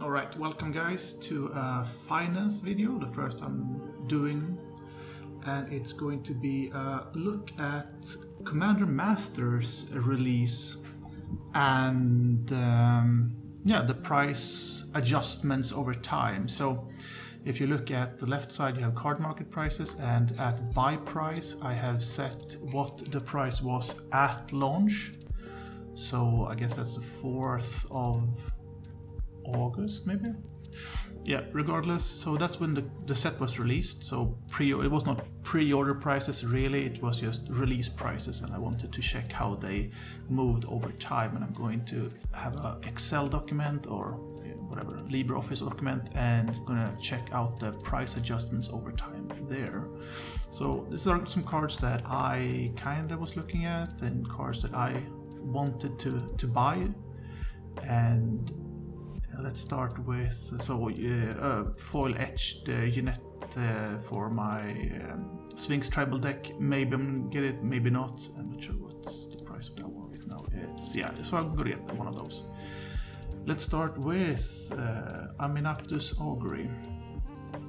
Alright, welcome guys to a finance video, the first I'm doing, and it's going to be a look at Commander Masters release and the price adjustments over time. So if you look at the left side you have CardMarket prices, and at buy price I have set what the price was at launch. So I guess that's the 4th of August, maybe? Yeah, regardless, so that's when the set was released. So it was not pre-order prices really, it was just release prices, and I wanted to check how they moved over time. And I'm going to have an Excel document or whatever, LibreOffice document, and gonna check out the price adjustments over time there. So these are some cards that I kinda was looking at, and cards that I wanted to buy. And let's start with foil etched Jeanette for my Sphinx tribal deck. Maybe I'm gonna get it, maybe not. I'm not sure what's the price of that one right now. So I'm gonna get one of those. Let's start with Aminatus Augury.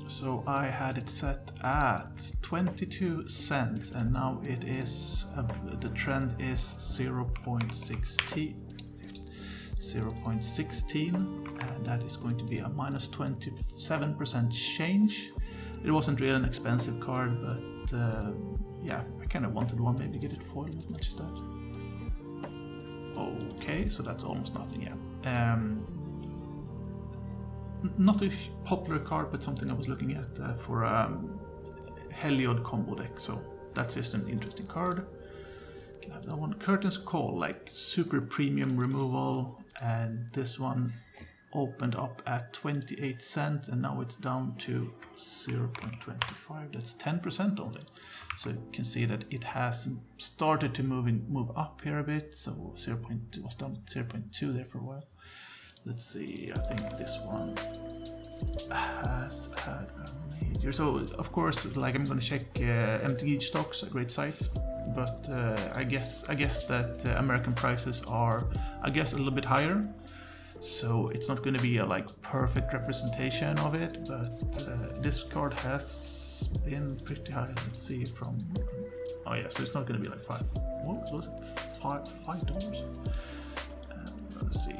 So I had it set at 22 cents, and now it is the trend is 0.16, and that is going to be a minus 27% change. It wasn't really an expensive card, but yeah, I kind of wanted one, maybe get it foiled. As much as that. Okay, so that's almost nothing. Yeah, not a popular card, but something I was looking at for a Heliod combo deck, so that's just an interesting card. Can have that one. Curtain's Call, like super premium removal, and this one opened up at 28 cents and now it's down to 0.25. That's 10% only. So you can see that it has started to move up here a bit. So 0.2 was down at 0.2 there for a while. Let's see, I think this one has had a major. So of course, like, I'm going to check MTG stocks, a great site, but I guess that American prices are, a little bit higher. So it's not going to be a perfect representation of it, but this card has been pretty high. Let's see from. Oh yeah, so it's not going to be like $5. What was it? $5. Let's see,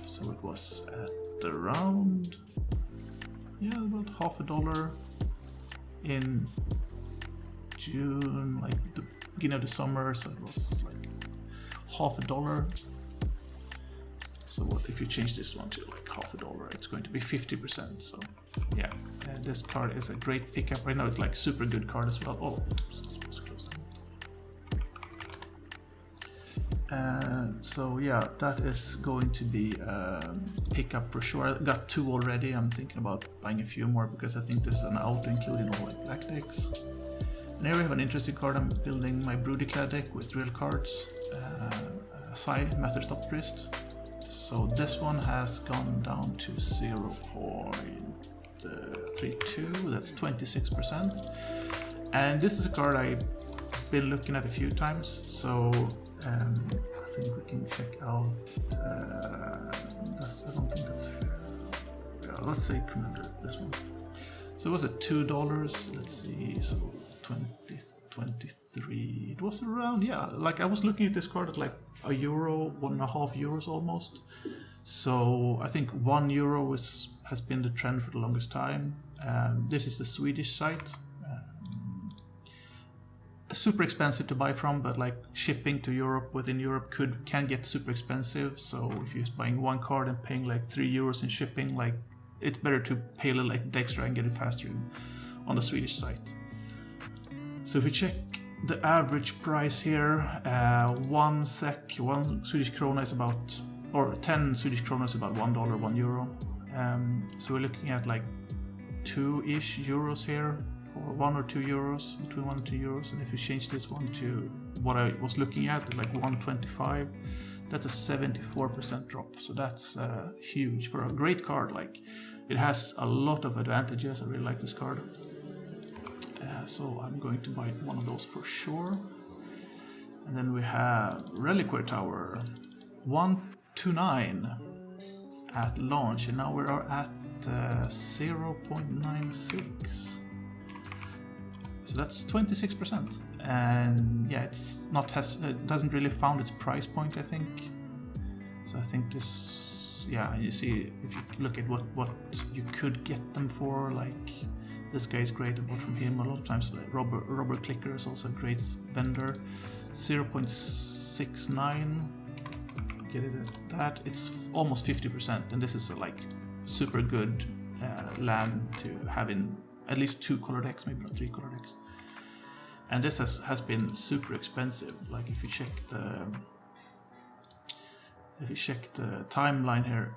so it was at around, about $0.50 in June, the beginning of the summer. So it was $0.50. So what if you change this one to $0.50? It's going to be 50%. So yeah, this card is a great pickup right now. It's super good card as well. Oh, supposed to close that. So yeah, that is going to be a pickup for sure. I got 2 already. I'm thinking about buying a few more because I think this is an auto include in all black decks. And here we have an interesting card. I'm building my Broodiclad deck with real cards. Sai, Master Stop Wrist. So this one has gone down to 0.32, that's 26%. And this is a card I've been looking at a few times, so I think we can check out, I don't think that's fair. Yeah, let's say Commander, this one. So was it $2? Let's see, so 23, it was around, yeah, I was looking at this card at €1, €1.50 almost. So I think €1 has been the trend for the longest time. This is the Swedish site. Super expensive to buy from, but shipping to Europe, within Europe, can get super expensive. So if you're buying one card and paying €3 in shipping, it's better to pay a little extra and get it faster on the Swedish site. So if we check the average price here, 1 Swedish krona is about, or 10 Swedish krona is about $1, €1. So we're looking at 2-ish euros here, for 1 or 2 euros, between 1 and 2 euros. And if you change this one to what I was looking at, 125, that's a 74% drop. So that's huge for a great card. It has a lot of advantages. I really like this card. So I'm going to buy one of those for sure. And then we have Reliquary Tower 129, at launch, and now we are at 0.96. So that's 26%, and yeah, it doesn't really found its price point, I think. So I think this, yeah, you see if you look at what you could get them for, like this guy is great. I bought from him a lot of times. Like Robert Clicker is also a great vendor. 0.69, get it at that. It's almost 50%, and this is a like super good land to have in at least 2 color decks, maybe not 3 color decks. And this has been super expensive. Like if you check the timeline here,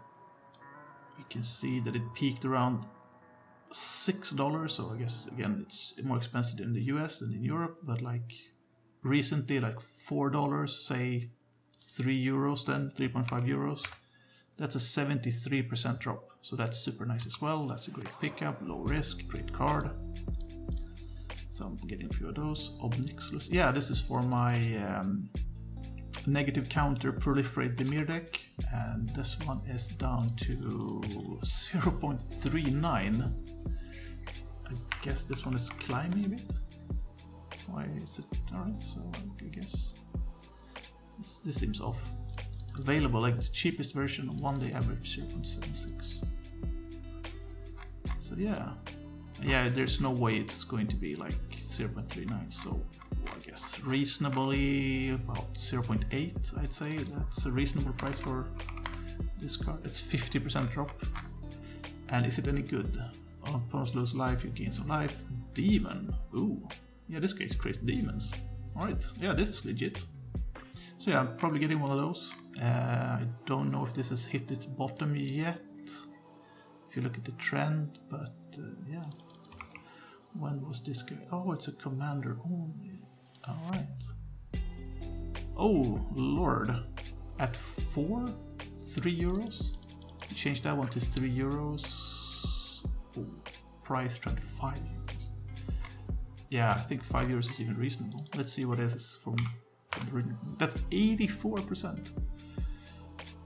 you can see that it peaked around $6. So I guess again it's more expensive in the US than in Europe, but like recently like $4, say €3 then, 3.5 euros. That's a 73% drop. So that's super nice as well. That's a great pickup, low risk, great card. So I'm getting a few of those. Obnixless. Yeah, this is for my negative counter proliferate Dimir deck, and this one is down to 0.39. I guess this one is climbing a bit. Why is it? Alright, so I guess this seems off. Available, like the cheapest version, 1 day average 0.76. So yeah, there's no way it's going to be like 0.39. So I guess reasonably about 0.8. I'd say that's a reasonable price for this card. It's 50% drop. And is it any good? Opponents lose life, you gain some life. Demon. Ooh, yeah, this guy creates demons. All right, yeah, this is legit. So yeah, I'm probably getting one of those. I don't know if this has hit its bottom yet, if you look at the trend, but yeah. When was this guy? Oh, it's a commander only. Alright. Oh, Lord. At 3 euros? You changed that one to 3 euros. Oh, price trend 5 euros. Yeah, I think 5 euros is even reasonable. Let's see what it is from the original. That's 84%.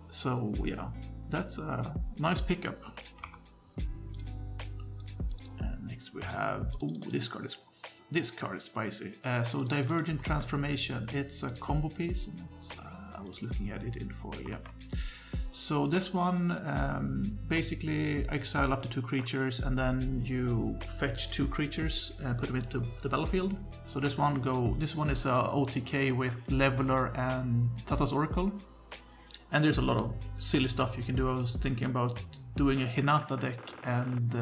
So yeah, that's a nice pickup. And next we have, oh, this card is spicy. So Divergent Transformation, it's a combo piece, and I was looking at it in foil, yeah. So this one, basically exile up to 2 creatures, and then you fetch 2 creatures and put them into the battlefield. So this one is a OTK with Leveler and Tata's Oracle. And there's a lot of silly stuff you can do. I was thinking about doing a Hinata deck and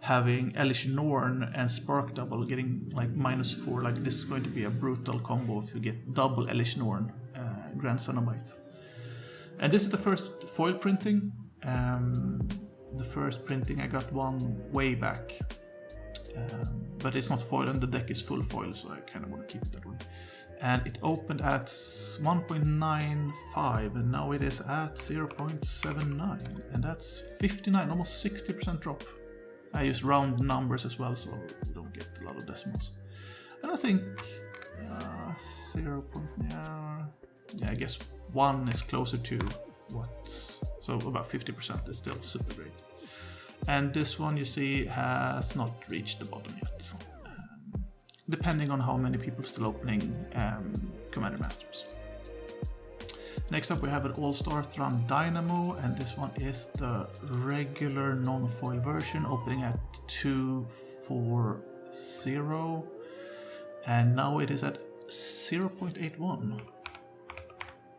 having Elish Norn and Spark Double, getting like -4. Like this is going to be a brutal combo if you get double Elish Norn, Grand Cenobite. And this is the first foil printing. The first printing I got one way back, but it's not foil, and the deck is full foil, so I kind of want to keep it that way. And it opened at 1.95, and now it is at 0.79, and that's 59, almost 60% drop. I use round numbers as well, so you don't get a lot of decimals. And I think 0. I guess 1 is closer to so about 50% is still super great. And this one, you see, has not reached the bottom yet, depending on how many people still opening Commander Masters. Next up we have an All-Star Thrum Dynamo, and this one is the regular non-foil version, opening at 240, and now it is at 0.81.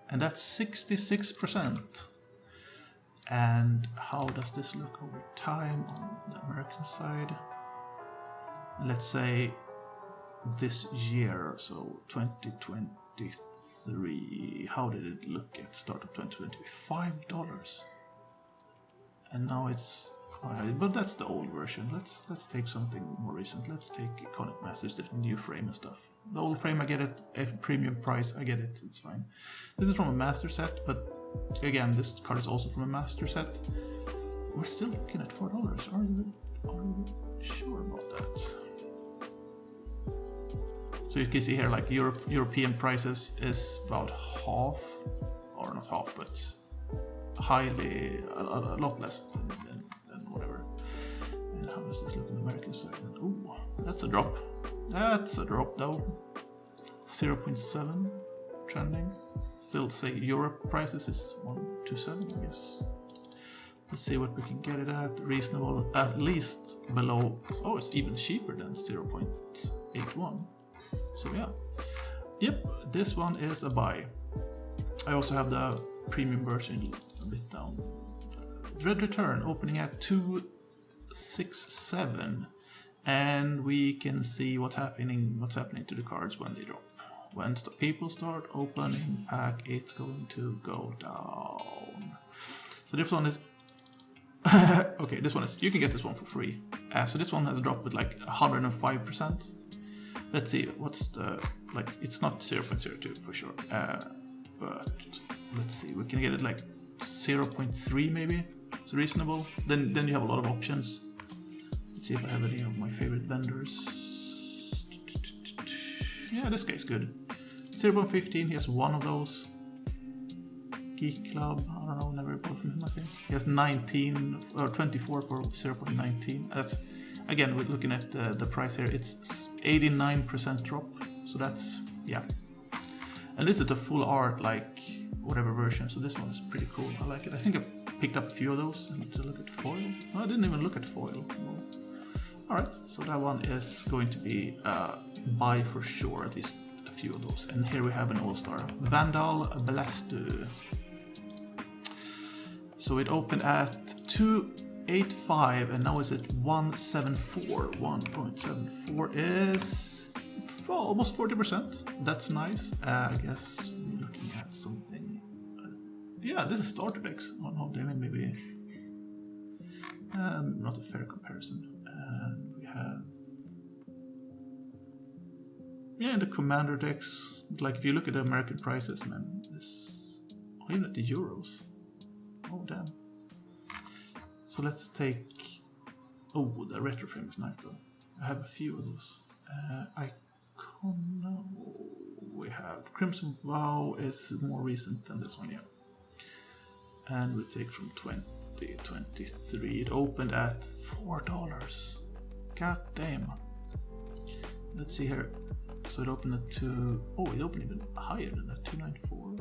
And that's 66%. And how does this look over time on the American side? Let's say this year, so 2023. How did it look at start of 2020? $5. And now it's, but that's the old version. Let's take something more recent. Let's take Iconic Masters, the new frame and stuff. The old frame, I get it at premium price. I get it. It's fine. This is from a master set, but again, this card is also from a master set. We're still looking at $4. Are you sure about that? So you can see here, like European prices is about half, or not half, but highly, a lot less than whatever. And how does this look on the American side? Ooh, that's a drop. That's a drop though. 0.7 trending. Still say Europe prices is 127, I guess. Let's see what we can get it at. Reasonable, at least below. Oh, it's even cheaper than 0.81. So yeah. Yep, this one is a buy. I also have the premium version a bit down. Dread Return opening at 267, and we can see what's happening to the cards when they drop. When people start opening pack, it's going to go down. So this one is okay. This one is, you can get this one for free. So this one has dropped with like 105%. Let's see what's the, like, it's not 0.02 for sure. But let's see, we can get it like 0.3 maybe. It's reasonable. Then you have a lot of options. Let's see if I have any of my favorite vendors. Yeah, this guy's good. 0.15, he has one of those. Geek Club, I don't know, never bought from him, I think. He has 19 or 24 for 0.19. That's, again, we're looking at the price here. It's 89% drop. So that's, yeah. And this is the full art, like whatever version. So this one is pretty cool. I like it. I think I picked up a few of those. I need to look at foil. No, I didn't even look at foil. No. Alright, so that one is going to be buy for sure, at least a few of those. And here we have an all-star. Vandal Blastu. So it opened at 285 and now it's at 174. 1.74 is almost 40%. That's nice. I guess we're looking at something. Yeah, this is starter decks. Oh no, maybe not a fair comparison. And we have, yeah, the commander decks. Like if you look at the American prices, man, this, oh, even at the euros. Oh damn. So let's take. Oh, the retro frame is nice though. I have a few of those. Icona. We have Crimson Vow is more recent than this one, yeah. And we take from 2023. It opened at $4. God damn. Let's see here. So it opened at it opened even higher than that, 294.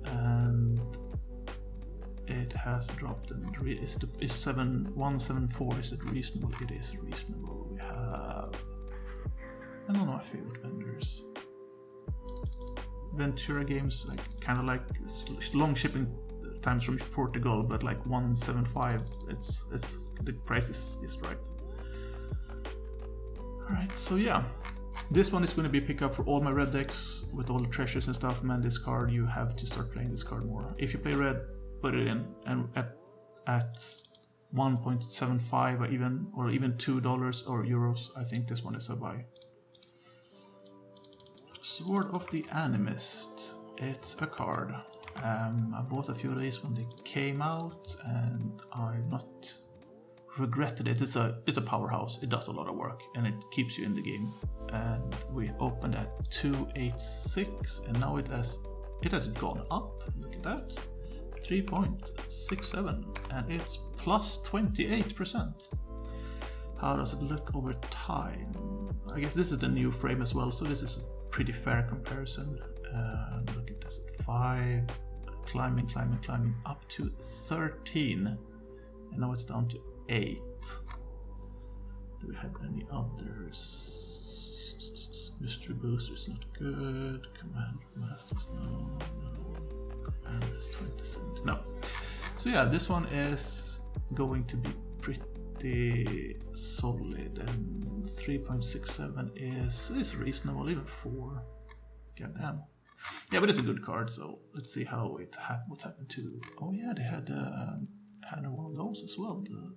And it has dropped, and is 174, is it reasonable? It is reasonable. We have, I don't know my favorite vendors. Ventura Games, like kind of like long shipping times from Portugal, but like 175. It's the price is right. All right, so yeah, this one is going to be pick up for all my red decks with all the treasures and stuff. Man, this card, you have to start playing this card more. If you play red, put it in, and at 1.75 or even $2 or euros, I think this one is a buy. Sword of the Animist. It's a card. I bought a few of these when they came out, and I've not regretted it. It's a powerhouse. It does a lot of work, and it keeps you in the game. And we opened at 286, and now it has gone up. Look at that, 3.67, and it's plus 28%. How does it look over time? I guess this is the new frame as well, so this is a pretty fair comparison. Look at this at 5, climbing up to 13, and now it's down to 8. Do we have any others? Mystery Booster is not good. Commander Masters, no. Commander is 2070, no. So yeah, this one is going to be pretty solid, and 3.67 is reasonable, even 4. Goddamn. Yeah, but it's a good card, so let's see how what's happened to. Oh yeah, they had one of those as well. The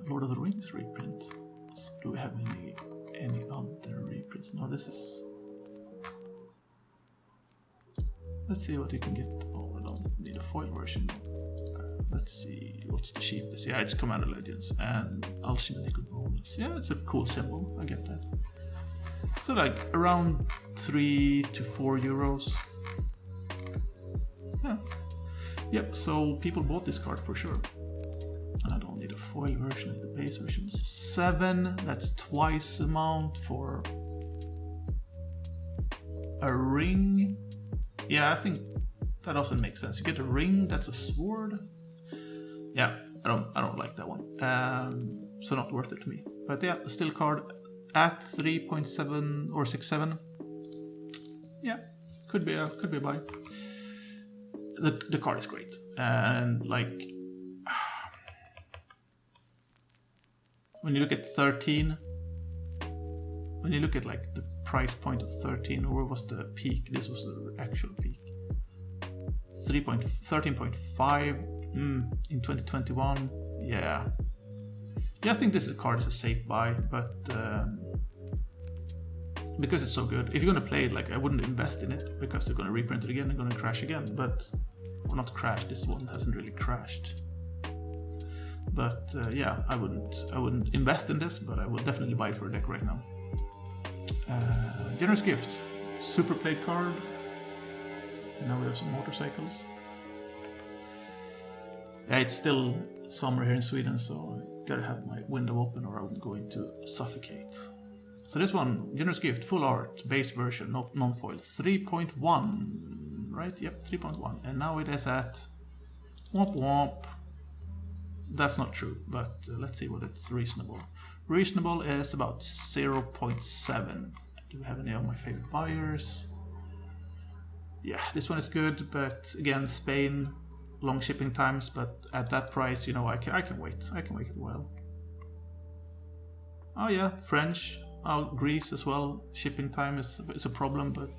Lord of the Rings reprint. So do we have any other reprints? No, this is. Let's see what you can get. Oh, I don't need a foil version. Let's see what's the cheapest. Yeah, it's Commander Legends and Alchemical Bonus. Yeah, it's a cool symbol. I get that. So like around 3 to 4 euros. Yep, so people bought this card for sure. And I don't need a foil version of the base version. 7, that's twice amount for a ring. Yeah, I think that doesn't make sense. You get a ring, that's a sword. Yeah, I don't like that one. So not worth it to me. But yeah, still card at 3.7 or 6.7. Yeah, could be a buy. The card is great, and like when you look at 13, when you look at like the price point of 13, where was the peak? This was the actual peak. 13.5 in 2021. Yeah, I think this card is a safe buy, but because it's so good. If you're gonna play it, like I wouldn't invest in it because they're gonna reprint it again, they're gonna crash again. But well, not crash. This one hasn't really crashed. But yeah, I wouldn't invest in this, but I would definitely buy it for a deck right now. Generous gift, super play card. And now we have some motorcycles. Yeah, it's still summer here in Sweden, so I gotta have my window open or I'm going to suffocate. So this one, generous gift, full art, base version, non-foil, 3.1, right? Yep, 3.1. And now it is at womp womp. That's not true, but let's see what it's reasonable. Reasonable is about 0.7. Do we have any of my favorite buyers? Yeah, this one is good, but again, Spain, long shipping times, but at that price, you know, I can wait. I can wait a while. Oh yeah, French. Oh, Greece as well. Shipping time is a problem, but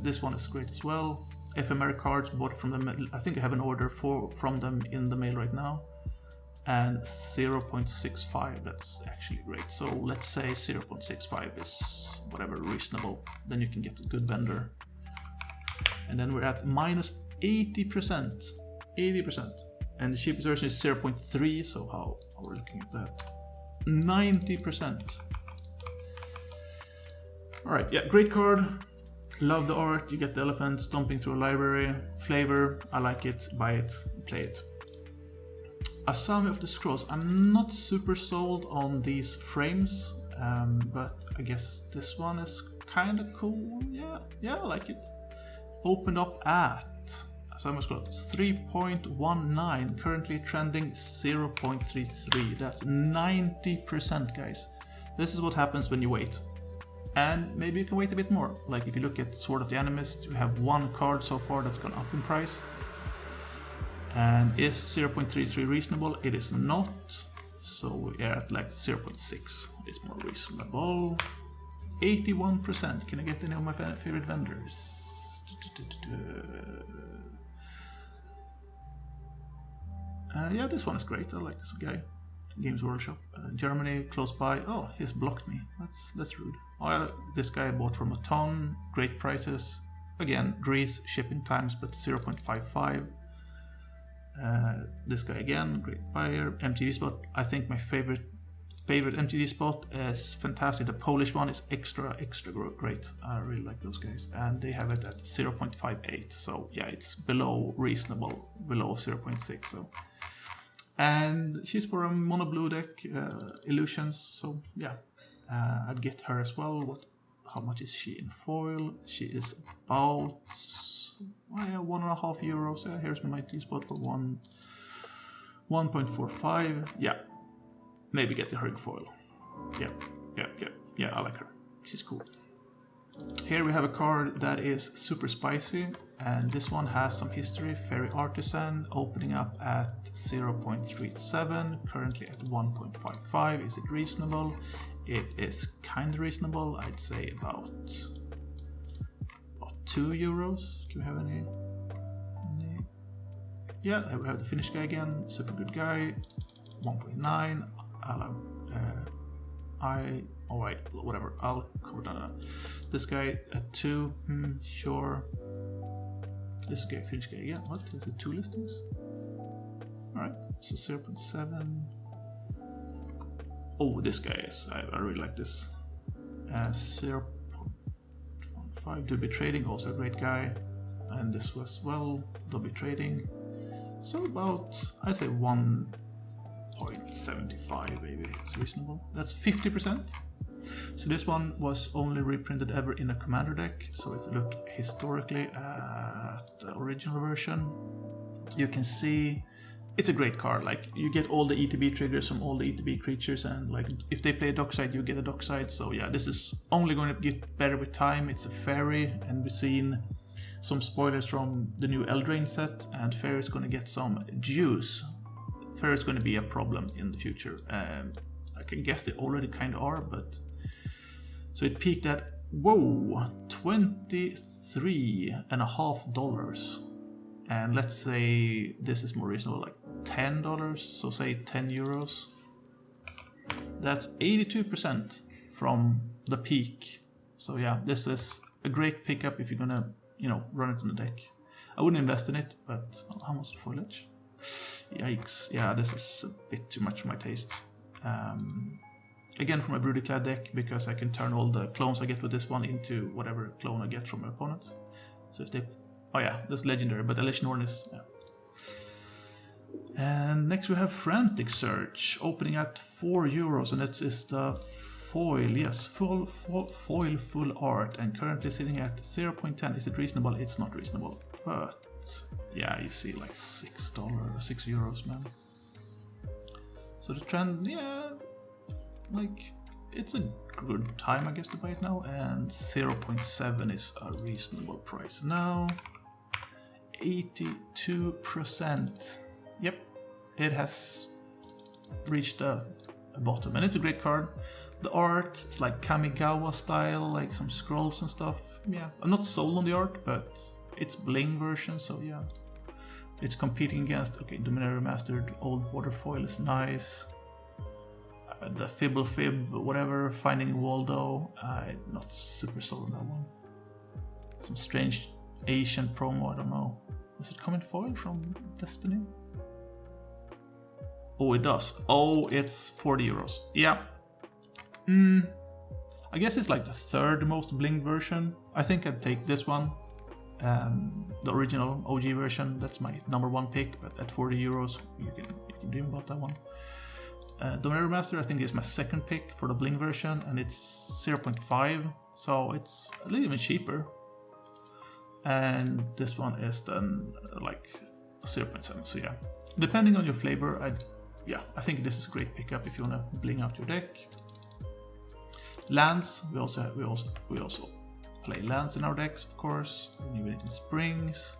this one is great as well. FMR cards bought from them. I think I have an order from them in the mail right now. And 0.65, that's actually great. So let's say 0.65 is whatever reasonable. Then you can get a good vendor. And then we're at minus 80%. 80%. And the cheapest version is 0.3, so how are we looking at that? 90%. Alright, yeah, great card. Love the art. You get the elephant stomping through a library. Flavor, I like it. Buy it, play it. Asami of the Scrolls. I'm not super sold on these frames, but I guess this one is kind of cool. Yeah, I like it. Opened up at Asami of the Scrolls 3.19, currently trending 0.33. That's 90%, guys. This is what happens when you wait. And maybe you can wait a bit more. Like if you look at Sword of the Animist, we have one card so far that's gone up in price. And is 0.33 reasonable? It is not. So we are at like 0.6. It's more reasonable. 81%. Can I get any of my favorite vendors? Yeah, this one is great. I like this guy. Games Workshop, Germany, close by. Oh, he's blocked me. That's rude. Oh, this guy I bought from a ton. Great prices. Again, Greece shipping times, but 0.55. This guy again, great buyer. MTG spot. I think my favorite MTG spot is fantastic. The Polish one is extra great. I really like those guys, and they have it at 0.58. So yeah, it's below reasonable, below 0.6. So. And she's for a mono blue deck, Illusions, so yeah, I'd get her as well. How much is she in foil? She is about 1.5 euros. Yeah, here's my T-spot for 1.45. Yeah, maybe getting her in foil. Yeah, I like her. She's cool. Here we have a card that is super spicy. And this one has some history. Fairy Artisan, opening up at 0.37, currently at 1.55. Is it reasonable? It is kind of reasonable. I'd say about 2 euros. Do we have any? Yeah, we have the Finnish guy again. Super good guy. 1.9. Alright, whatever. I'll cover that. This guy at 2. Sure. This guy, Finnish guy again. What? Is it 2 listings? Alright, so 0.7. Oh, this guy is. I really like this. 0.15. Dobby Trading, also a great guy. And this was, well, Dobby Trading. So about, I'd say 1.75 maybe is reasonable. That's 50%. So this one was only reprinted ever in a commander deck. So if you look historically at the original version, you can see it's a great card. Like, you get all the ETB triggers from all the ETB creatures, and like if they play a dockside, you get a dockside. So yeah, this is only going to get better with time. It's a fairy, and we've seen some spoilers from the new Eldraine set, and fairy is going to get some juice. Fairy is going to be a problem in the future. I can guess they already kind of are, but so it peaked at, whoa, $23.50. And let's say this is more reasonable, like $10, so say 10 euros. That's 82% from the peak. So yeah, this is a great pickup if you're gonna, you know, run it on the deck. I wouldn't invest in it, but how much the foliage? Yikes, yeah, this is a bit too much for my taste. Again, from a Broody-clad deck, because I can turn all the clones I get with this one into whatever clone I get from my opponents. So if they... Oh yeah, that's legendary, but Elish Norn is... Yeah. And next we have Frantic Search, opening at €4, and that is the foil, yes, foil full art, and currently sitting at 0.10. Is it reasonable? It's not reasonable, but yeah, you see like €6, man. So the trend, yeah, like, it's a good time, I guess, to buy it now, and 0.7 is a reasonable price now. 82%. Yep, it has reached a bottom, and it's a great card. The art is like Kamigawa style, like some scrolls and stuff. Yeah, I'm not sold on the art, but it's bling version, so yeah. It's competing against, okay, Dominaria Remastered, Old Water Foil is nice. The Fibble Fib, whatever, Finding Waldo, I'm not super sold on that one. Some strange Asian promo, I don't know. Does it come in foil from Destiny? Oh, it does. Oh, it's €40. Yeah. I guess it's like the third most bling version. I think I'd take this one. The original OG version, that's my #1 pick, but at €40 you can dream about that one. Dominaria Master I think is my second pick for the bling version, and it's 0.5, so it's a little bit cheaper. And this one is then like 0.7, so yeah. Depending on your flavor, I think this is a great pickup if you want to bling out your deck. Lands, we also play lands in our decks, of course. New in Springs,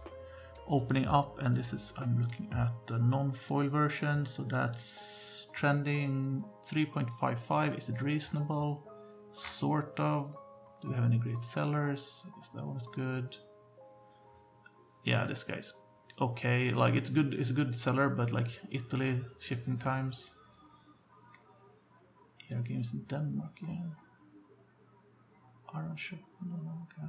opening up, and this is, I'm looking at the non-foil version, so that's trending 3.55. Is it reasonable? Sort of. Do we have any great sellers? I guess that one is good. Yeah, this guy's okay. Like, it's good. It's a good seller, but like Italy shipping times. Yeah, games in Denmark. Yeah. Iron Shop. Okay.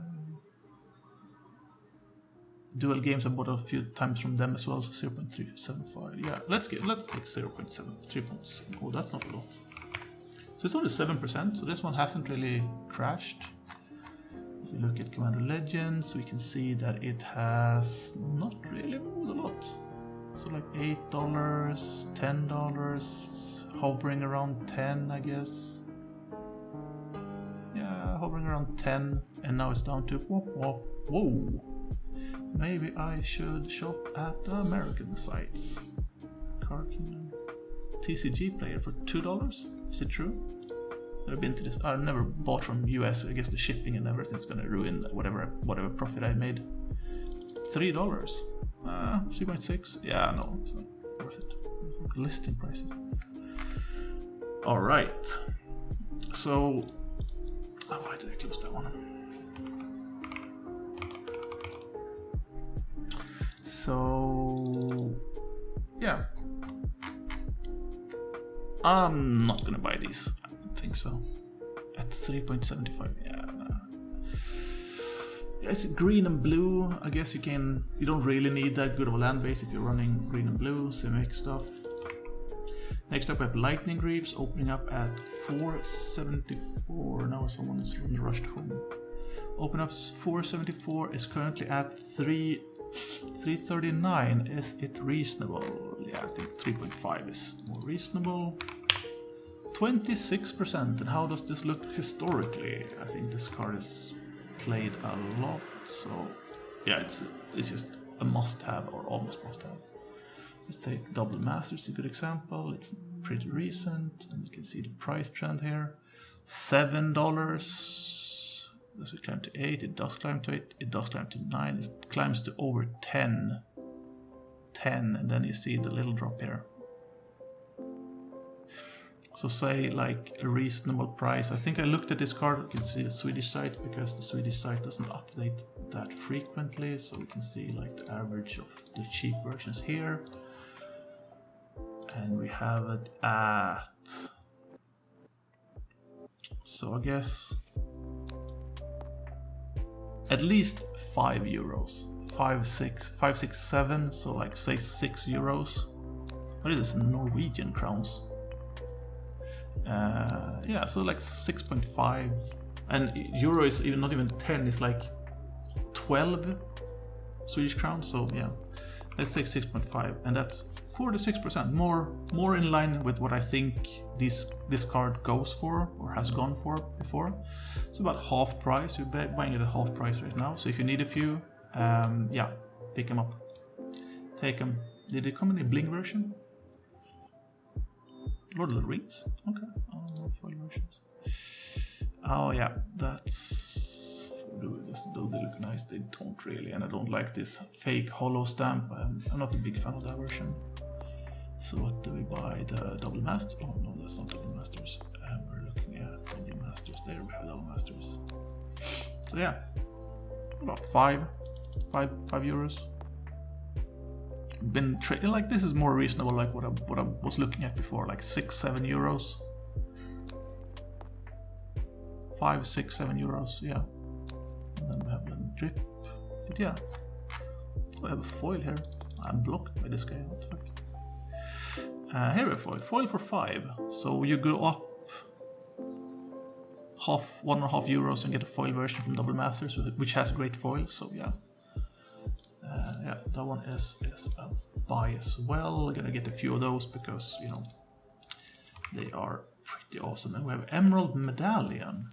Dual games I bought a few times from them as well, so 0.375. Yeah, let's take 0.7, 3.7. Oh, that's not a lot. So it's only 7%, so this one hasn't really crashed. If you look at Commander Legends, we can see that it has not really moved a lot. So like $8, $10, hovering around 10, I guess. Yeah, hovering around 10, and now it's down to whoa. Maybe I should shop at the American sites. Card Kingdom. TCG player for $2? Is it true? I've been to this. I've never bought from US. I guess the shipping and everything's gonna ruin whatever profit I made. $3. 3.6. Yeah, no, it's not worth it. Listing prices. All right. So, why did I close that one? So, yeah. I'm not gonna buy these. I don't think so. At 3.75, yeah. It's green and blue. I guess you don't really need that good of a land base if you're running green and blue, Simic stuff. Next up we have Lightning Greaves, opening up at 474. Now someone is rushed home. Open up 474 is currently at $3. $3.39, is it reasonable? Yeah, I think 3.5 is more reasonable. 26%, and how does this look historically? I think this card is played a lot, so yeah, it's just a must-have, or almost must-have. Let's take Double Masters, a good example. It's pretty recent, and you can see the price trend here. $7. Does it climb to 8? It does climb to 8. It does climb to 9. It climbs to over 10. 10, and then you see the little drop here. So say like a reasonable price. I think I looked at this card. You can see the Swedish site, because the Swedish site doesn't update that frequently. So we can see like the average of the cheap versions here. And we have it at... So I guess... at least €5. 5, 6, 7. So like say €6. What is this? Norwegian crowns. Yeah, so like 6.5, and euro is even not even 10, it's like 12 Swedish crowns. So yeah, let's say 6.5, and that's 46%, more in line with what I think this card goes for, or has gone for before. It's about half price. You're buying it at half price right now. So if you need a few, yeah, pick them up, take them. Did it come in a bling version? Lord of the Rings? Okay. Oh, foil versions. Oh yeah, that's... Though they look nice, they don't really, and I don't like this fake hollow stamp. I'm not a big fan of that version. So what do we buy? The Double Masters? Oh no, that's not Double Masters. We're looking at Double Masters. There we have Double Masters. So yeah, about €5. Been trading like this is more reasonable, like what I was looking at before, like €6-7. 5, 6, 7 euros, yeah. And then we have a drip. But yeah, we have a foil here. I'm blocked by this guy. What the fuck? Here we have foil for 5. So you go up €1.5 and get a foil version from Double Masters, which has great foils. So yeah. Yeah, that one is a buy as well. Gonna get a few of those because, you know, they are pretty awesome. And we have Emerald Medallion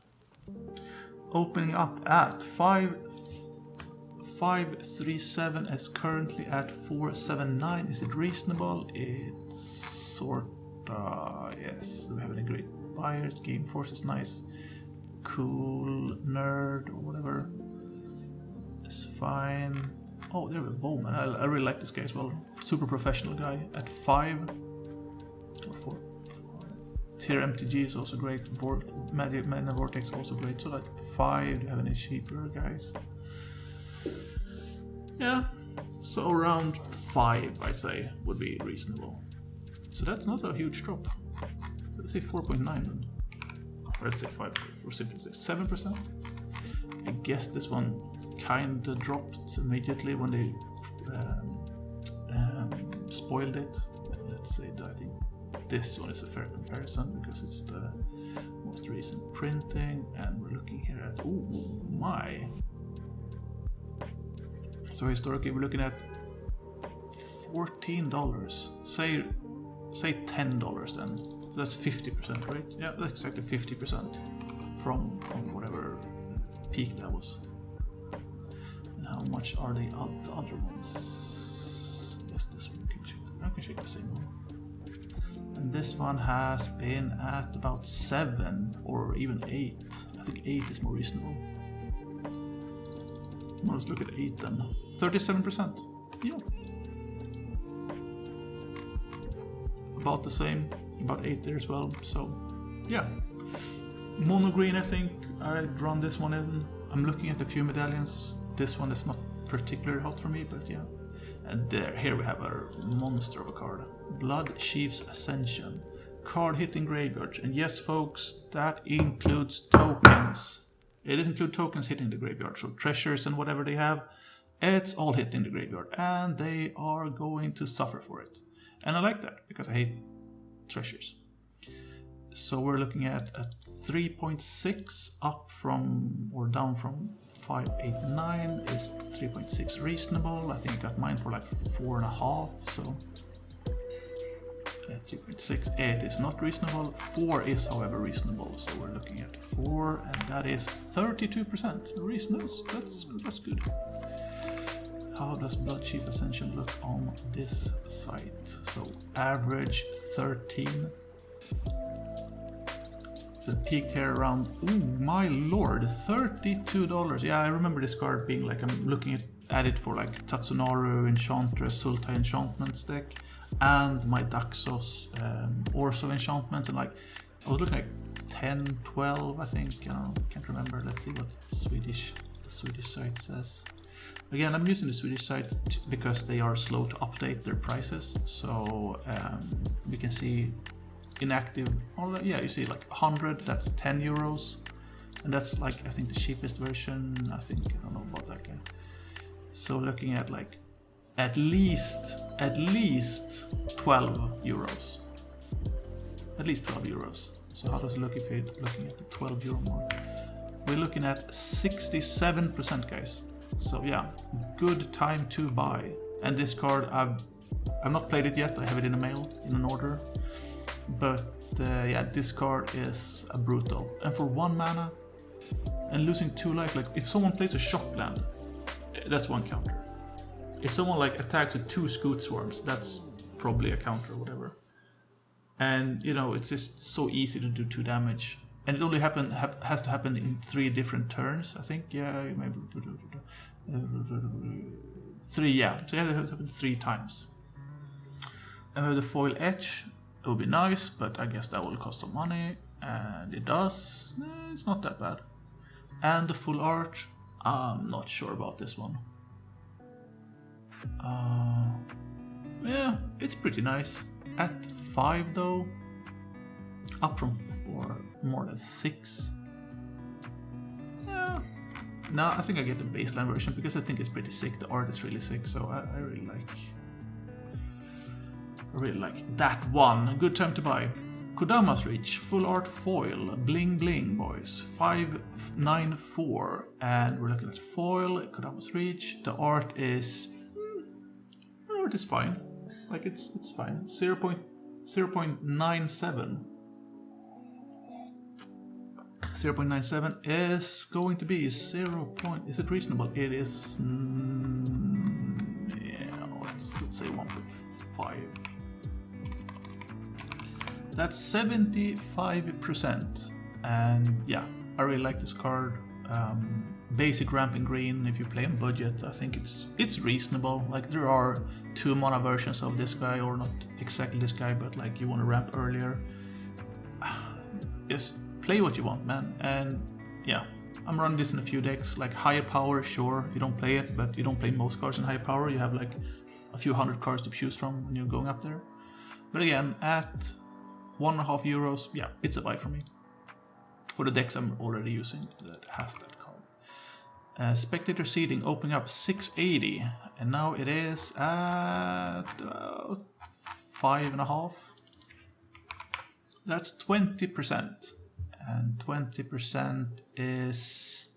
opening up at 537, is currently at 479. Is it reasonable? It's sorta, yes. We're having a great buyers. Game Force is nice. Cool Nerd or whatever is fine. Oh, there we go, Bowman. I really like this guy as well. Super professional guy at 5 or 4. Tier MTG is also great. Magic Mana Vortex also great. So like 5. Do you have any cheaper guys? Yeah. So around 5, I say, would be reasonable. So that's not a huge drop. Let's say 4.9 then. Or let's say 5 for simplicity. 7%. I guess this one kinda dropped immediately when they spoiled it. Let's say that I think this one is a fair comparison because it's the most recent printing, and we're looking here at, oh my. So historically we're looking at $14. Say $10 then. So that's 50%, right? Yeah, that's exactly 50% from whatever peak that was. How much are the other ones? Yes, this one can check. I can check the same one. And this one has been at about 7 or even 8. I think 8 is more reasonable. Well, let's look at 8 then. 37%. Yeah. About the same. About 8 there as well. So, yeah. Mono green, I think. I'd run this one in. I'm looking at a few medallions. This one is not particularly hot for me, but yeah. And here we have a monster of a card. Blood Chief's Ascension. Card hitting graveyard. And yes, folks, that includes tokens. It doesn't include tokens hitting the graveyard. So treasures and whatever they have, it's all hitting the graveyard. And they are going to suffer for it. And I like that, because I hate treasures. So we're looking at a 3.6 up from, or down from 589 is 3.6 reasonable. I think I got mine for like 4.5, so 3.6, it is not reasonable. 4 is however reasonable, so we're looking at 4, and that is 32% reasonable. That's good. How does Blood Chief Ascension look on this site? So average 13. So it peaked here around, oh my lord, $32. Yeah, I remember this card being like, I'm looking at it for like Tatsunaru Enchantress, Sultai Enchantments deck, and my Daxos Orso Enchantments, and like, I was looking like 10, 12, I think, can't remember. Let's see what the Swedish site says. Again, I'm using the Swedish site because they are slow to update their prices, so we can see inactive, or yeah, you see like 100, that's 10 euros, and that's like, I think the cheapest version, I don't know about that guy. So looking at like at least 12 euros. At least 12 euros. So how does it look if you're looking at the 12 euro mark? We're looking at 67%, guys. So yeah, good time to buy. And this card, I've not played it yet. I have it in the mail, in an order. But yeah, this card is brutal. And for 1 mana and losing 2 life, like if someone plays a shock land, that's 1 counter. If someone like attacks with 2 Scoot Swarms, that's probably a counter or whatever. And you know, it's just so easy to do 2 damage. And it only has to happen in 3 different turns, I think. Yeah, maybe 3. Yeah, so yeah, it has to happen 3 times. The foil etch, it would be nice, but I guess that will cost some money, and it does. It's not that bad. And the full art, I'm not sure about this one. Yeah, it's pretty nice. At 5 though, up from 4, more than 6. Yeah. No, I think I get the baseline version because I think it's pretty sick. The art is really sick, so I really like that one. Good time to buy. Kodama's Reach, full art foil, bling bling boys, 594, and we're looking at foil. Kodama's Reach. The art is fine. Like it's fine. 0.97. 0.97 is going to be 0. Is it reasonable? It is. Yeah, let's say 1.5. That's 75%, and yeah, I really like this card. Basic ramping green. If you play on budget, I think it's reasonable. Like there are 2 mana versions of this guy, or not exactly this guy, but like you want to ramp earlier. Just play what you want, man. And yeah, I'm running this in a few decks. Like higher power, sure, you don't play it, but you don't play most cards in higher power. You have like a few hundred cards to choose from when you're going up there. But again, at 1.5 euros, yeah, it's a buy for me. For the decks I'm already using that has that card. Spectator seeding opening up 680, and now it is at 5.5. That's 20%, and 20% is,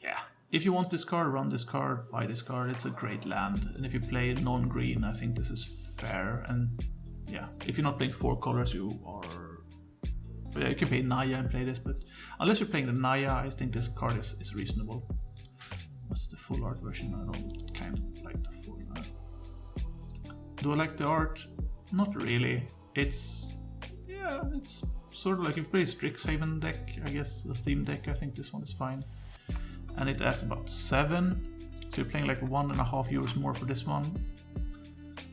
yeah. If you want this card, run this card, buy this card. It's a great land, and if you play non-green, I think this is fair. And yeah, if you're not playing 4 colors, you can play Naya and play this, but unless you're playing the Naya, I think this card is reasonable. What's the full art version? I don't kind of like the full art. Do I like the art? Not really. It's sort of like if you play a Strixhaven deck, I guess, the theme deck, I think this one is fine. And it adds about 7, so you're playing like 1.5 euros more for this one.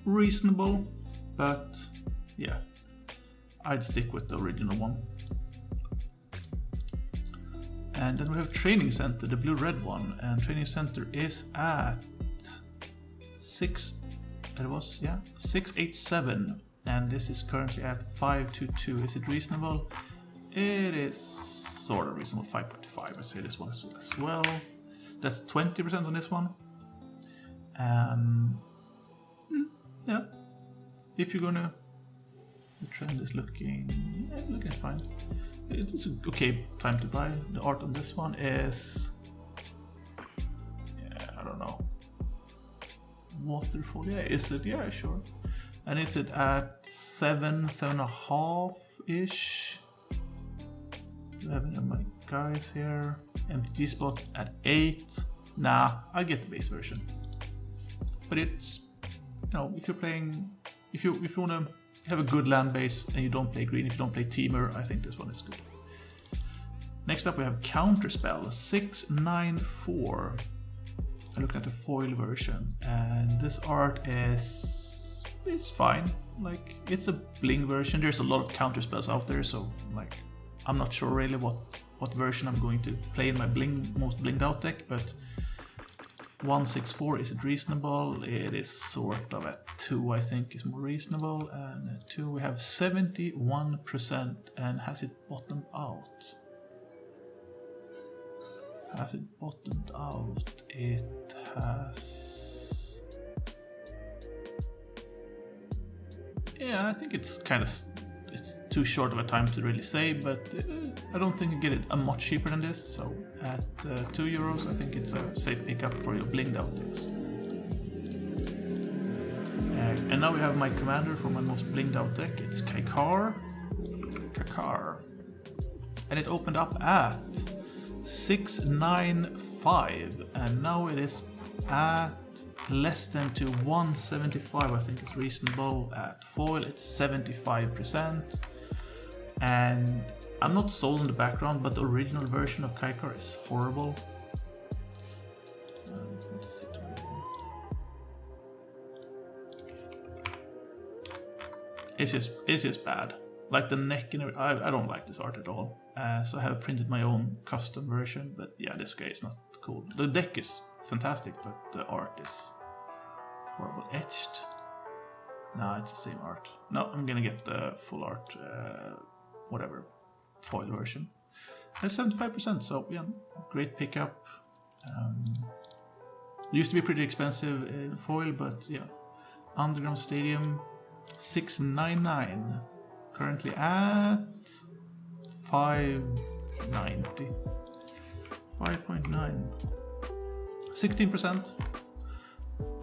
Reasonable, but yeah, I'd stick with the original one. And then we have Training Center, the blue-red one, and Training Center is at 687, and this is currently at 522. Is it reasonable? It is sort of reasonable, 5.5. I'd say this one as well. That's 20% on this one. Yeah. If you're gonna, the trend is looking fine. It's a okay time to buy. The art on this one is waterfall. Yeah, is it? Yeah, sure. And is it at 7.5-ish? I have any of my guys here. MTG spot at 8. Nah, I get the base version. But it's, you know, if you're playing, if you want to have a good land base and you don't play green, if you don't play Teamer, I think this one is good. Next up we have Counterspell 694. I looked at the foil version, and this art is fine. Like, it's a bling version. There's a lot of counterspells out there, so like I'm not sure really what version I'm going to play in my most blinged out deck, but 164, is it reasonable? It is sort of. At 2 I think is more reasonable, and at 2 we have 71%. And has it bottomed out? Has it bottomed out? It has. Yeah, I think it's kind of, it's too short of a time to really say, but I don't think you get it much cheaper than this. So at €2, I think it's a safe pickup for your blinged out decks. And now we have my commander for my most blinged out deck. It's Kakar, and it opened up at 695, and now it is at less than to 175. I think it's reasonable. At foil it's 75%, and I'm not sold on the background, but the original version of Kaikar is horrible. It's just bad. Like the neck and everything, I don't like this art at all. So I have printed my own custom version, but yeah, this guy is not cool. The deck is fantastic, but the art is horrible. Etched? No, it's the same art. No, I'm gonna get the full art, whatever, foil version. That's 75%, so yeah, great pickup. Used to be pretty expensive in foil, but yeah. Underground Stadium, 699. Currently at 590. 5.9. 16%.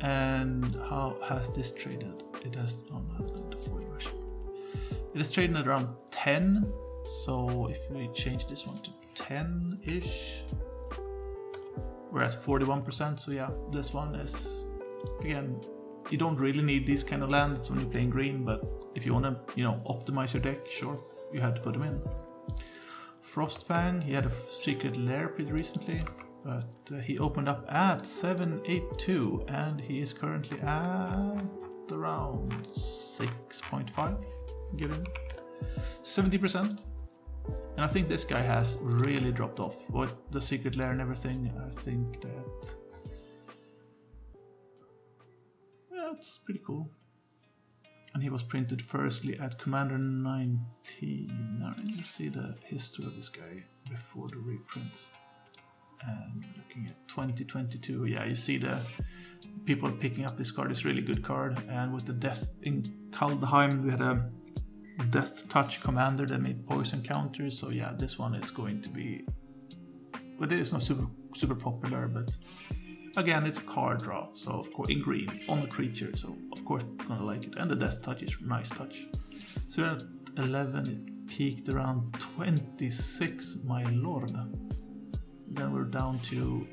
And how has this traded? It has, oh no, the foil version. It is trading at around 10. So if we change this one to 10-ish, we're at 41%. So yeah, this one is, again, you don't really need these kind of lands when you're playing green, but if you want to, you know, optimize your deck, sure, you have to put them in. Frostfang, he had a secret lair pretty recently, but he opened up at 782, and he is currently at around 6.5. Give him 70%. And I think this guy has really dropped off with the secret lair and everything. I think that, yeah, it's pretty cool. And he was printed firstly at Commander 19. Now, let's see the history of this guy before the reprints. And looking at 2022, yeah, you see the people picking up this card. It's a really good card. And with the death in Kaldheim, we had a Death Touch commander that made poison counters. So yeah, this one is going to be, but it is not super popular, but again, it's a card draw, so of course in green on a creature, so of course I'm gonna like it. And the Death Touch is a nice touch. So we're at 11, it peaked around 26, my lord. Then we're down to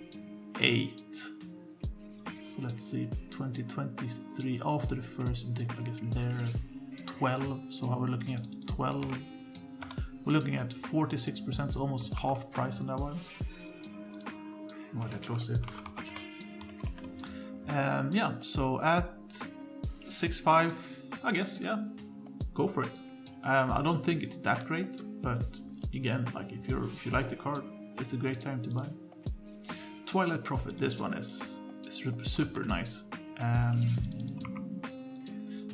8. So let's see, 2023 after the first dip, I guess there 12. So how we're looking at 12. We're looking at 46%, so almost half price on that one. Why did I close it? Yeah, so at 6.5, I guess, yeah, go for it. I don't think it's that great, but again, like if you like the card, it's a great time to buy. Twilight Prophet, this one is super nice.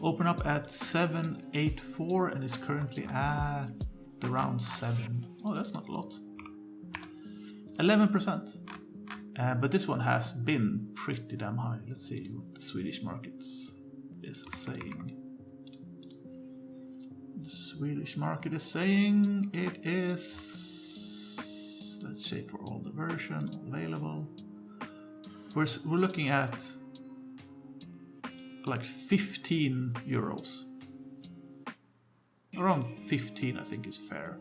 Open up at 784 and is currently at around 7. Oh, that's not a lot. 11%. But this one has been pretty damn high. Let's see what the Swedish market is saying. The Swedish market is saying it is, let's say for all the version available, we're looking at like 15 euros. Around 15 I think is fair.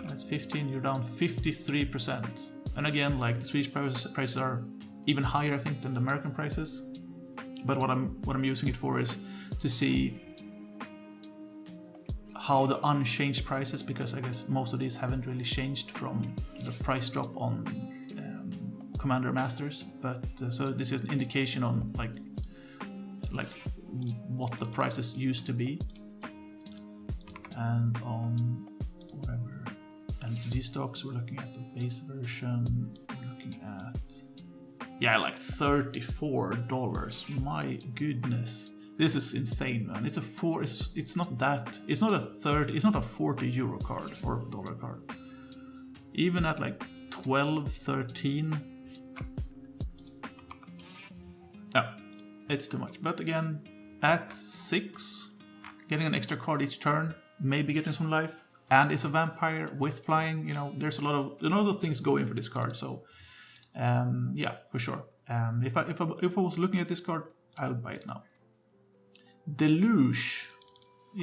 That's 15, you're down 53%. And again, like the Swedish prices are even higher I think than the American prices. But what I'm using it for is to see how the unchanged prices, because I guess most of these haven't really changed from the price drop on Commander Masters. But so this is an indication on like what the prices used to be. And on whatever MTG stocks, we're looking at the base version. We're looking at, yeah, like $34. My goodness, this is insane, man. It's a it's not a 40 euro card or dollar card. Even at like 12, 13, yeah, it's too much. But again, at 6, getting an extra card each turn, maybe getting some life, and it's a vampire with flying. You know, there's a lot of things going for this card. So, yeah, for sure. If I was looking at this card, I would buy it now. Deluge,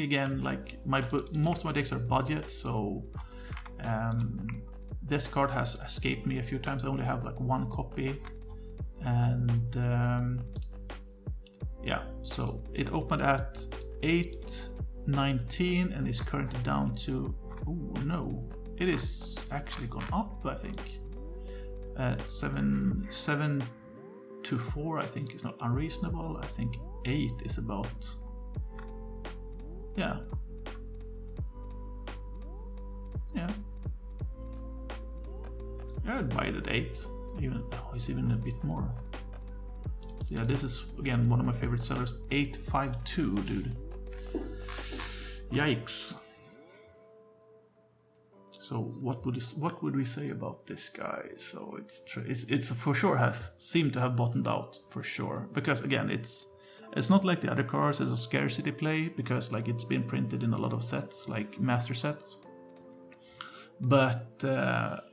again, like most of my decks are budget, so this card has escaped me a few times. I only have like 1 copy, and yeah, so it opened at 8.19 and is currently down to, oh no, it is actually gone up, I think. At 7.24 I think is not unreasonable. I think 8 is about, yeah, I'd buy it at 8. Even it's even a bit more. So yeah, this is again one of my favorite sellers. 8.52, dude. Yikes. So what would we say about this guy? So it's for sure has seemed to have bottomed out for sure, because again it's not like the other cards as a scarcity play, because like it's been printed in a lot of sets, like master sets. But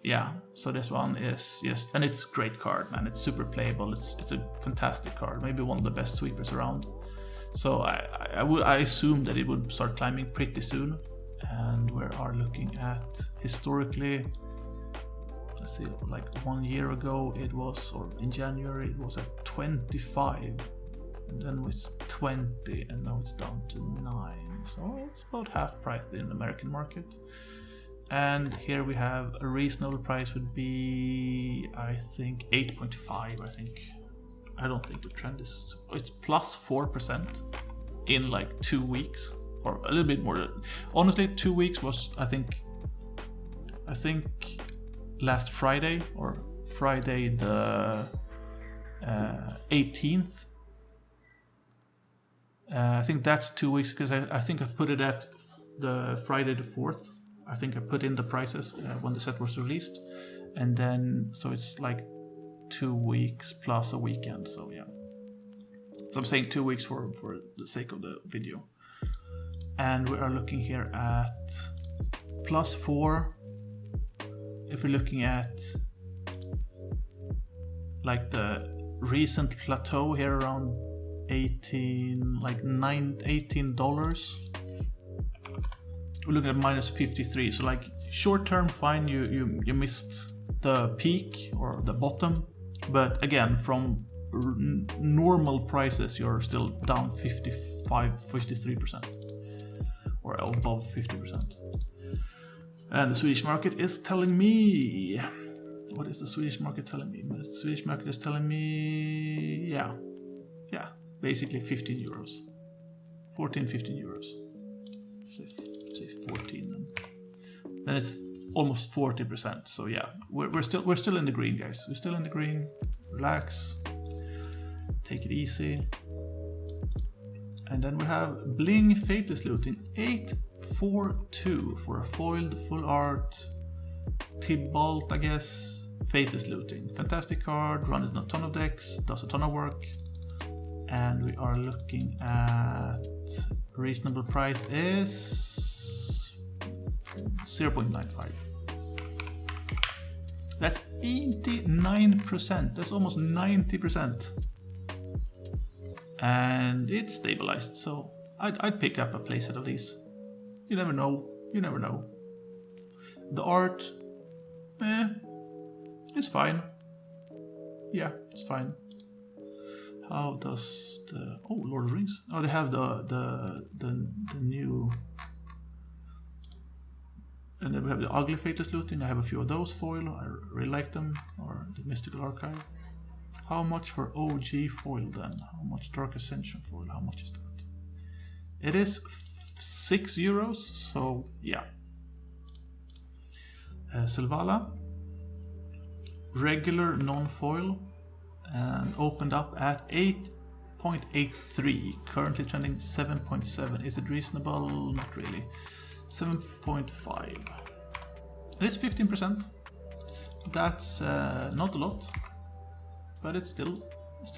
yeah, so this one is, yes, and it's a great card, man. It's super playable. It's a fantastic card, maybe one of the best sweepers around. So I assume that it would start climbing pretty soon. And we are looking at historically, let's see, like 1 year ago it was, or in January it was at 25, and then it's 20, and now it's down to 9. So it's about half priced in the American market. And here we have a reasonable price would be, I think, 8.5. I don't think the trend is, it's plus 4% in like 2 weeks. Or a little bit more. Honestly, 2 weeks was, I think last Friday, or Friday the 18th. I think that's 2 weeks, because I think I put it at the Friday the 4th. I think I put in the prices when the set was released, and then so it's like 2 weeks plus a weekend. So yeah, so I'm saying 2 weeks for the sake of the video. And we are looking here at plus 4. If we're looking at like the recent plateau here around $18. We're looking at minus 53. So like short term, fine, you missed the peak or the bottom, but again, from normal prices, you're still down 53%. Or above 50%. And the Swedish market is telling me, what is the Swedish market telling me? The Swedish market is telling me, yeah, basically 15 euros, 14, 15 euros. Say 14, then it's almost 40%. So yeah, we're still in the green, guys. We're still in the green. Relax, take it easy. And then we have Bling Fatus Looting 842 for a foiled full art Tibalt, I guess. Fatus Looting, fantastic card, run it in a ton of decks, does a ton of work. And we are looking at reasonable price is 0.95. That's 89%. That's almost 90%. and it's stabilized, so I'd pick up a playset of these. You never know. You never know. The art, it's fine. Yeah, it's fine. How does the Lord of the Rings? Oh, they have the new, and then we have the Ugly Fates looting. I have a few of those foil. I really like them. Or the Mystical Archive. How much for OG foil then? How much Dark Ascension foil? How much is that? It is €6, so yeah. Silvala, regular non-foil, and opened up at 8.83, currently trending 7.7. Is it reasonable? Not really. 7.5. It is 15%. That's not a lot, but it's still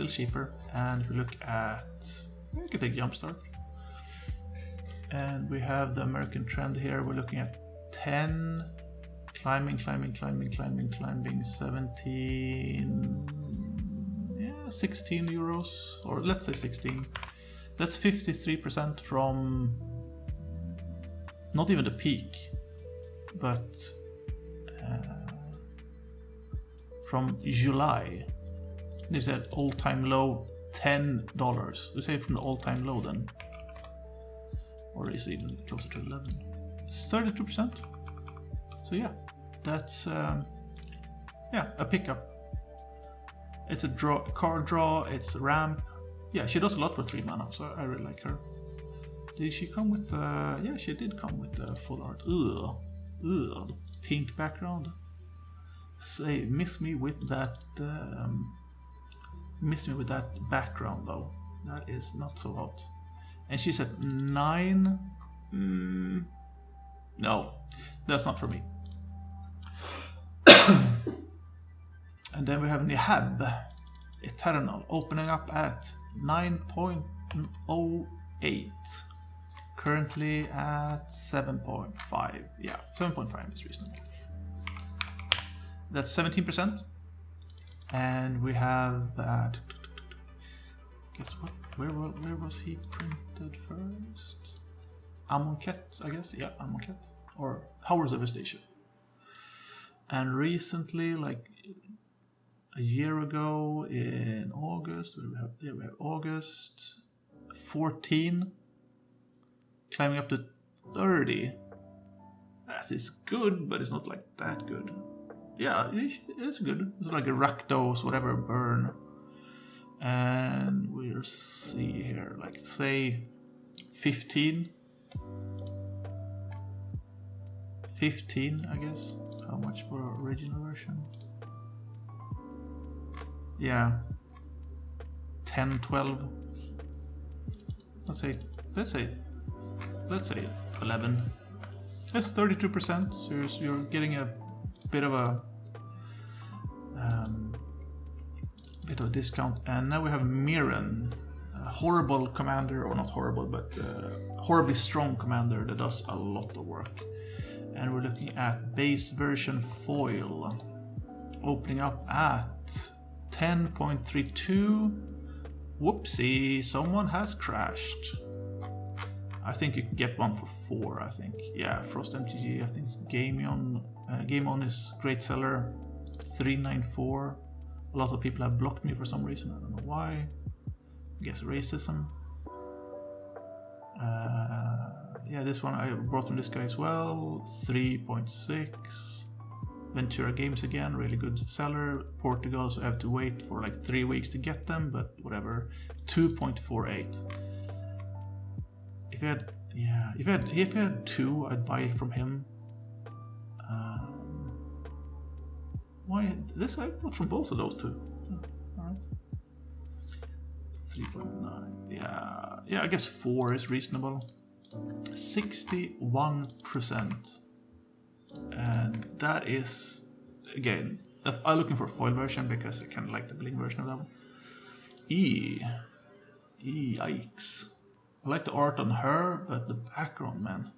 cheaper. And if we look at, we can take Jumpstart. And we have the American trend here. We're looking at 10, climbing, 17, yeah, €16, or let's say 16. That's 53% from not even the peak, but from July. They said all-time low $10. We say from the all-time low then. Or is it even closer to 11? It's 32%. So yeah, that's a pickup. It's a card draw, it's a ramp. Yeah, she does a lot for 3 mana, so I really like her. Did she come with yeah, she did come with the full art. Ugh, the pink background. Say, miss me with that background though. That is not so hot. And she's at 9. No, that's not for me. And then we have Nihab Eternal opening up at 9.08. Currently at 7.5. Yeah, 7.5 is reasonable. That's 17%. And we have guess what? Where was he printed first? Amonkhet, I guess. Yeah, Amonkhet. Or Howard's Devastation. And recently, like a year ago in August, we have August 14, climbing up to 30. That is good, but it's not like that good. Yeah, it's good. It's like a Rakdos, whatever, burn. And we'll see here, like say 15, I guess. How much for original version? Yeah, 10, 12. Let's say 11. That's 32%. So you're getting a bit of a discount. And now we have Mirren, a horrible commander, or not horrible, but horribly strong commander that does a lot of work. And we're looking at base version foil, opening up at 10.32. Whoopsie, someone has crashed. I think you can get one for 4, I think. Yeah, Frost MTG, I think Game On is great seller, 394. A lot of people have blocked me for some reason, I don't know why. I guess racism. Yeah, this one I brought from this guy as well, 3.6. Ventura Games again, really good seller. Portugal, so I have to wait for like 3 weeks to get them, but whatever. 2.48. If you had 2, I'd buy from him. Why this? I bought from both of those 2. All right. 3.9. Yeah. I guess 4 is reasonable. 61%, and that is again. I'm looking for a foil version because I kind of like the bling version of that one. Yikes! I like the art on her, but the background, man.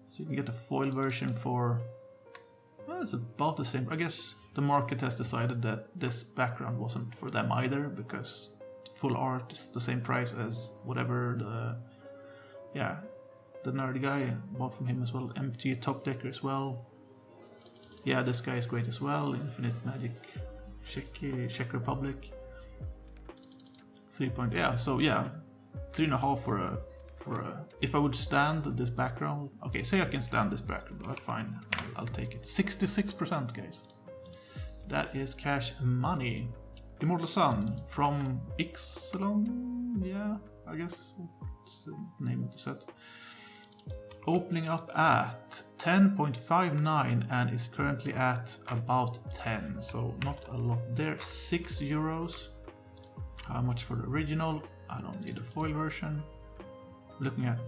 So you can get the foil version for, well, it's about the same. I guess the market has decided that this background wasn't for them either, because full art is the same price as whatever the nerdy guy bought from him as well. MTG Top Decker as well. Yeah, this guy is great as well. Infinite Magic, Czech Republic. 3 point, yeah, so yeah, 3.5 for a if I would stand this background. Okay, say I can stand this background, well, fine, I'll take it. 66%, guys. That is cash money. Immortal Sun from Ixalan, yeah, I guess what's the name of the set. Opening up at 10.59 and is currently at about 10, so not a lot there. €6. How much for the original? I don't need a foil version. Looking at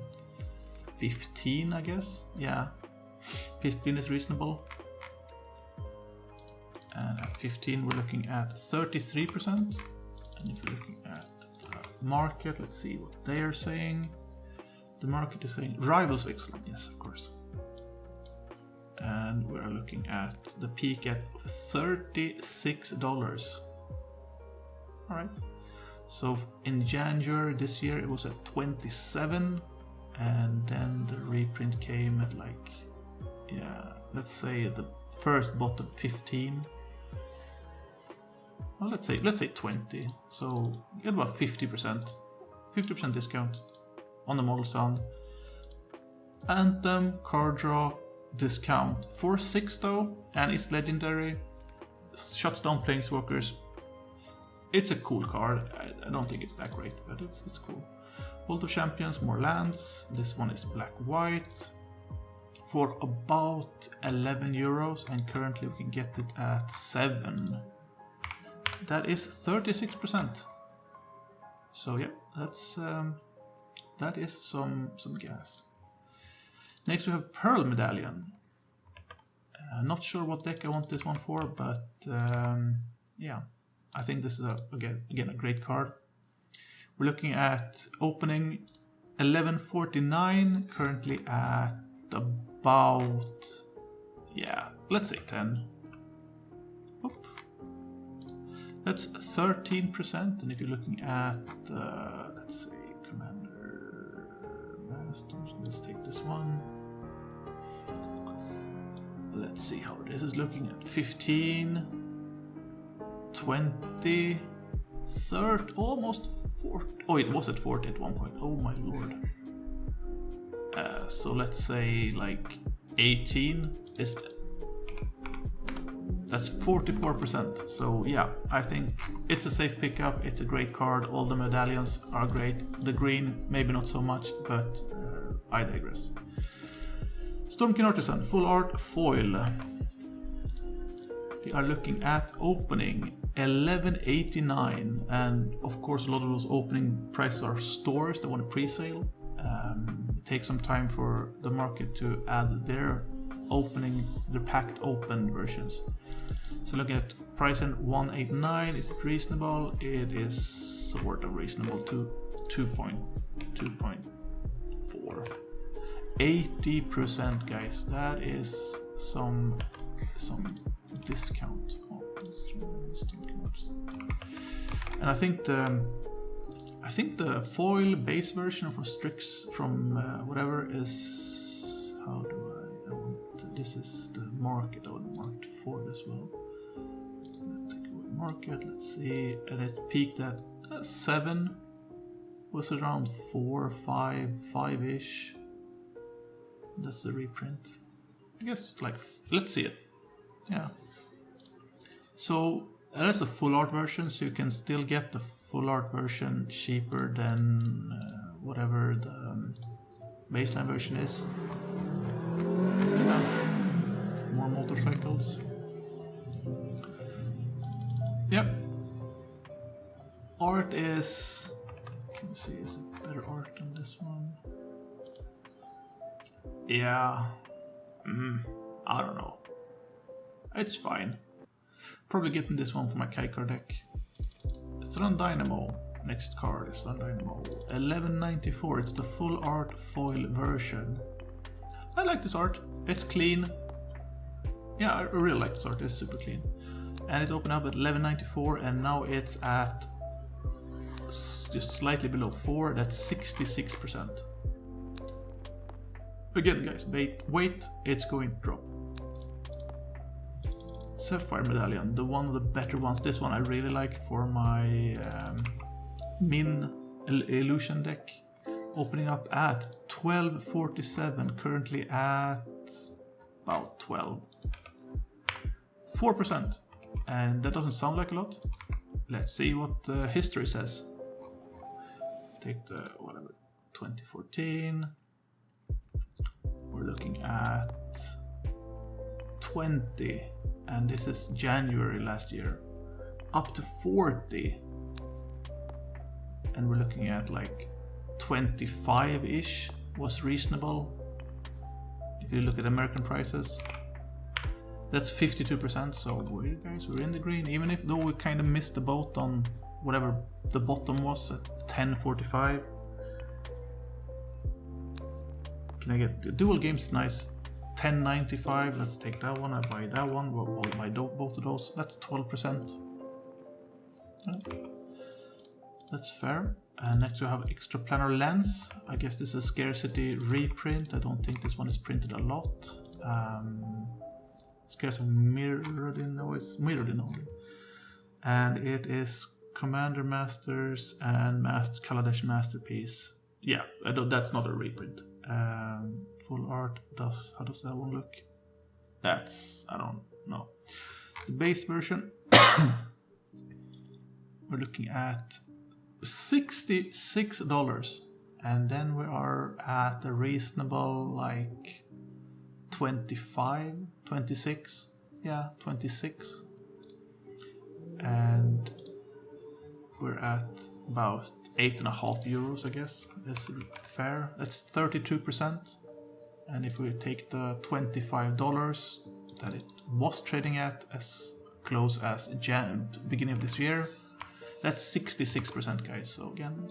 15, I guess. Yeah, 15 is reasonable. And at 15 we're looking at 33%. And if you're looking at the market, let's see what they are saying. The market is saying Rivals of Ixalan, yes, of course. And we're looking at the peak at $36. Alright. So in January this year it was at 27, and then the reprint came at like, yeah, let's say the first bottom 15. Well, let's say 20. So you get about 50% discount on the Model Sun. Anthem card draw discount for 6 though, and it's legendary. Shuts down Planeswalkers. It's a cool card. I don't think it's that great, but it's cool. Vault of Champions, more lands. This one is black-white for about €11, and currently we can get it at 7. That is 36%. So yeah, that is some gas. Next we have Pearl Medallion. Not sure what deck I want this one for, but yeah, I think this is again a great card. We're looking at opening 11.49, currently at about, yeah, let's say 10. Oop. That's 13%, and if you're looking at let's say Commander Masters, let's take this one. Let's see how this is looking at 15, 20, 30, almost 40. Oh, it was at 40 at one point. Oh my lord. So let's say like 18 is. That's 44%. So yeah, I think it's a safe pickup. It's a great card. All the medallions are great. The green, maybe not so much, but I digress. Stormkin Artisan, full art foil. We are looking at opening 11.89, and of course a lot of those opening prices are stores that want to pre-sale. It takes some time for the market to add their packed open versions. So look at price in 189. Is it reasonable? It is sort of reasonable to 2.4. 80%, guys. That is some discount on this. And I think the foil base version for Strix from whatever is, how do I want, this is the market. I want market foil as well. Let's take a look at market, let's see, and it peaked at 7, was around 4, 5-ish. That's the reprint. I guess like, let's see it. Yeah. So that's the full art version, so you can still get the full art version cheaper than whatever the baseline version is. So yeah, more motorcycles. Yep. Art is, can we see, is it better art than this one? Yeah, I don't know. It's fine. Probably getting this one for my Kaikar deck. Thran Dynamo. Next card is Thran Dynamo. 11.94. It's the full art foil version. I like this art. It's clean. Yeah, I really like this art. It's super clean. And it opened up at 11.94, and now it's at just slightly below 4. That's 66%. Again, guys, wait, it's going to drop. Sapphire Medallion, the one of the better ones. This one I really like for my Min Illusion deck. Opening up at 1247, currently at about 12. 4%. And that doesn't sound like a lot. Let's see what the history says. Take the, whatever, 2014. We're looking at 20. And this is January last year. Up to 40. And we're looking at like 25-ish was reasonable. If you look at American prices, that's 52%. So we're in the green, even if though we kind of missed the boat on whatever the bottom was at 1045. Can I get the dual games? Is nice. 1095. Let's take that one. I buy that one. We'll buy both of those. That's 12%. That's fair. And next we have Extra Planar Lens. I guess this is a scarcity reprint. I don't think this one is printed a lot. Scarce of mirrored in, no, it's mirrored in only. And it is Commander Masters and Kaladesh Masterpiece. Yeah, that's not a reprint. Full art, how does that one look? That's, I don't know. The base version, we're looking at $66, and then we are at a reasonable like 25, 26, yeah, 26, and we're at about 8.5 euros, I guess. That's fair. That's 32%. And if we take the $25 that it was trading at as close as beginning of this year, that's 66%, guys. So again,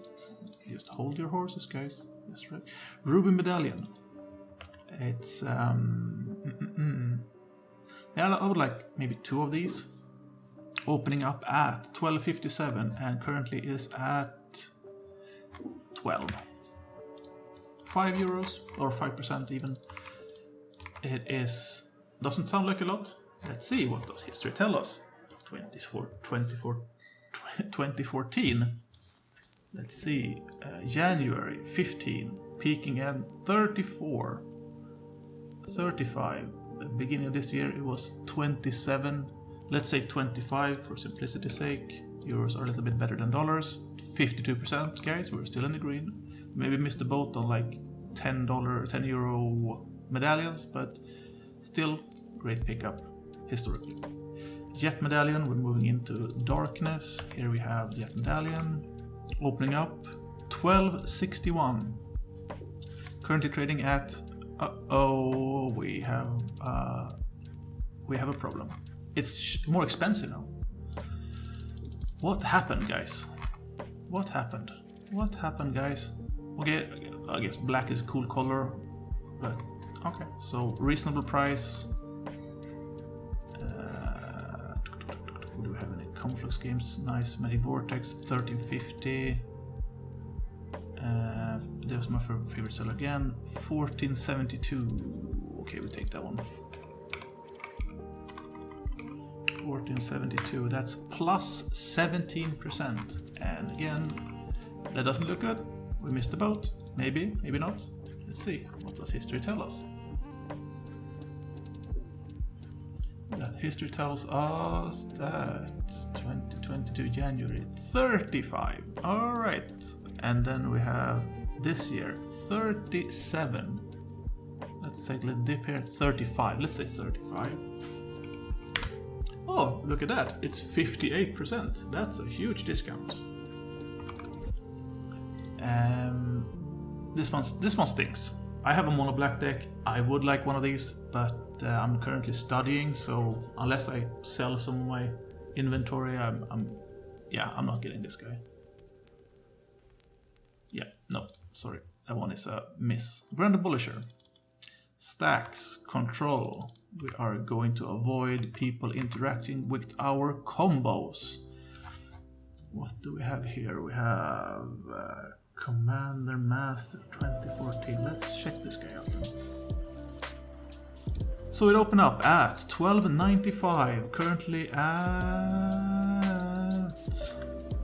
just hold your horses, guys. That's right. Ruby Medallion. It's yeah, I would like maybe 2 of these. Opening up at 12.57 and currently is at 12. 5 euros or 5% even. It is, doesn't sound like a lot. Let's see, what does history tell us? 2014. Let's see, January 15, peaking at 34, 35. Beginning of this year it was 27. Let's say 25 for simplicity's sake. Euros are a little bit better than dollars. 52%, guys, we're still in the green. Maybe missed the boat on like $10, €10 medallions, but still great pickup historically. Jet Medallion, we're moving into darkness. Here we have Jet Medallion. Opening up 12.61. Currently trading at we have a problem. It's more expensive now. What happened, guys? What happened? What happened, guys? Okay, I guess black is a cool color, but okay. So reasonable price. Do we have any Conflux games? Nice. Magic Vortex, 1350. There's my favorite seller again. 1472. Okay, we take that one. 1472. That's plus 17%. And again, that doesn't look good. We missed the boat. Maybe, maybe not. Let's see. What does history tell us? That history tells us that 2022 January 35. All right. And then we have this year 37. Let's take a little dip here. 35. Let's say 35. Oh, look at that. It's 58%. That's a huge discount. This one stinks. I have a mono black deck. I would like one of these, but I'm currently studying, so unless I sell some of my inventory, I'm not getting this guy. Yeah, no, sorry. That one is a miss. Grand Abolisher. Stacks, control. We are going to avoid people interacting with our combos. What do we have here? We have Commander Master 2014. Let's check this guy out then. So it opened up at $12.95, currently at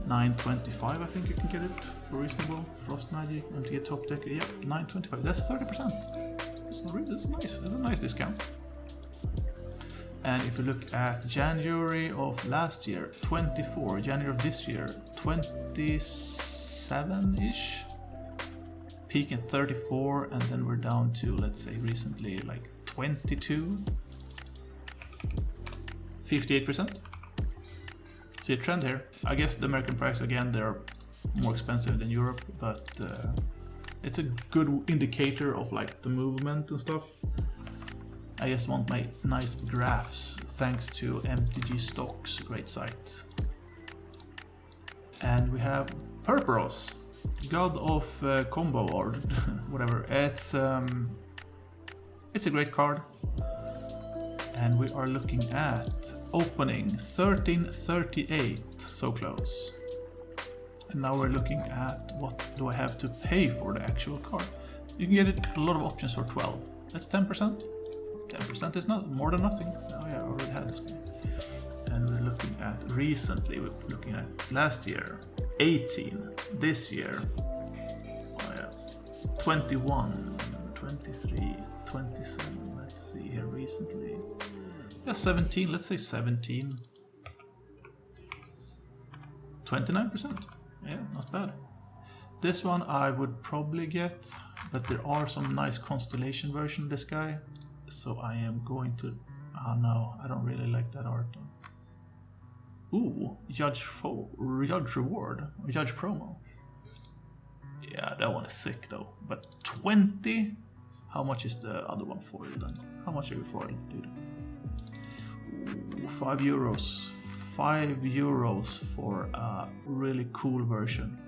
$9.25. I think you can get it for reasonable. Frost Magic, MTG Top Deck, yeah, $9.25. That's 30%. It's nice. It's a nice discount. And if you look at January of last year, 24, January of this year, 27-ish, peak at 34, and then we're down to, let's say, recently like 22, 58%. See a trend here. I guess the American price, again, they're more expensive than Europe, but it's a good indicator of like the movement and stuff. I just want my nice graphs, thanks to MTG Stocks, great site. And we have Purpros, God of Combo or whatever. It's a great card. And we are looking at opening 1338, so close. And now we're looking at what do I have to pay for the actual card. You can get it a lot of options for 12. That's 10%. 10% is not more than nothing. Oh yeah, I already had this guy. And we're looking at recently, we're looking at last year, 18, this year, oh yes, 21, 23, 27, let's see here recently. Yeah, 17, let's say 17. 29%, yeah, not bad. This one I would probably get, but there are some nice constellation version of this guy. So I am going to... Oh no, I don't really like that art. Ooh, Judge Reward, Judge Promo. Yeah, that one is sick though. But 20? How much is the other one foiled then? How much are you foiled, dude? Ooh, €5. €5 for a really cool version.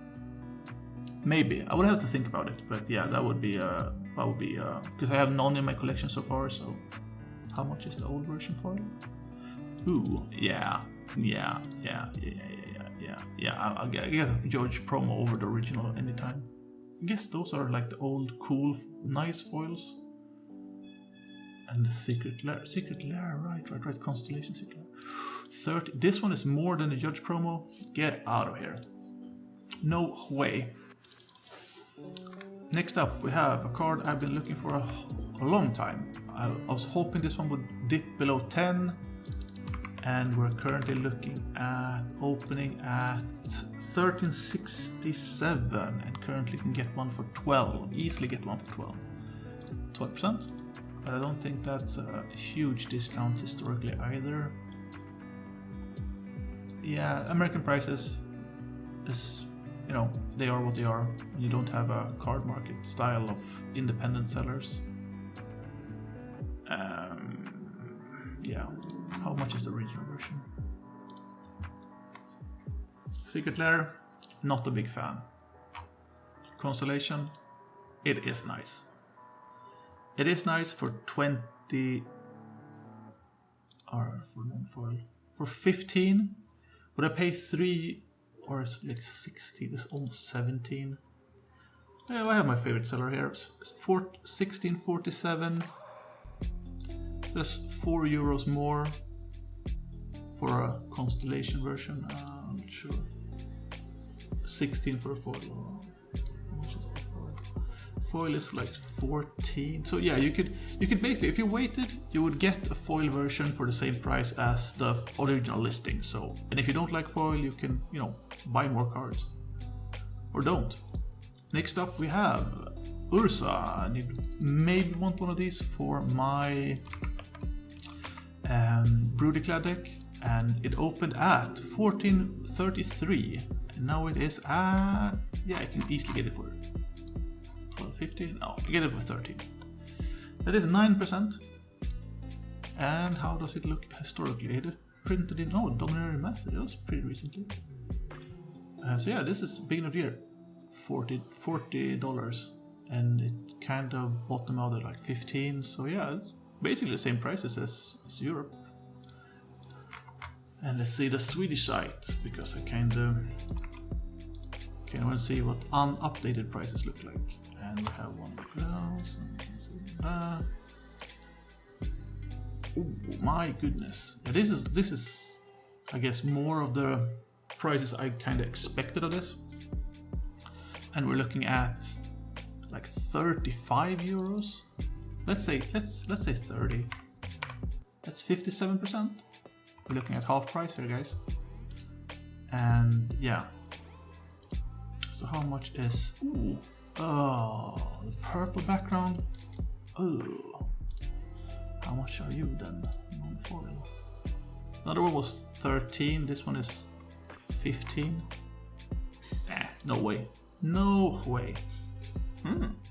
Maybe, I would have to think about it, but yeah, that would be because I have none in my collection so far. So, how much is the old version for? Ooh, yeah. I'll get a George promo over the original anytime. I guess those are like the old, cool, nice foils. And the Secret Lair, right, Constellation Secret Lair. 30. This one is more than the Judge promo. Get out of here. No way. Next up, we have a card I've been looking for a long time. I was hoping this one would dip below 10, and we're currently looking at opening at 1367, and currently can get one for 12. Easily get one for 12%. But I don't think that's a huge discount historically either. Yeah, American prices is, you know, they are what they are. You don't have a card market style of independent sellers. Yeah, how much is the original version? Secret Lair, not a big fan. Constellation, it is nice. It is nice for 20, or for non-foil. For 15, would I pay 3? Or it's like 16, it's almost 17. Yeah, I have my favorite seller here. It's 1647. That's €4 more for a Constellation version. I'm not sure. 16 for a foil. How much is foil? Foil is like 14. So yeah, you could basically, if you waited, you would get a foil version for the same price as the original listing. So, and if you don't like foil, you can, you know, buy more cards. Or don't. Next up we have Ursa. And you maybe want one of these for my Broodiclad deck. And it opened at 1433. And now it is at, yeah, I can easily get it for 12.50. No, I get it for 13. That is 9%. And how does it look historically? It is printed in, oh, Dominary Master. That was pretty recently. So yeah, this is beginning of the year, $40, and it kind of bottomed out at like 15. So yeah, it's basically the same prices as Europe. And let's see the Swedish site, because I kind of want to see what unupdated prices look like. And we have one else, and we can see that. Oh my goodness! Yeah, this is, I guess, more of the prices I kind of expected of this. And we're looking at like 35 euros. Let's say 30. That's 57%. We're looking at half price here, guys. And yeah. So how much is... Ooh. Oh, the purple background. Oh. How much are you then? Non-foil. Another one was 13. This one is 15. No way. No way.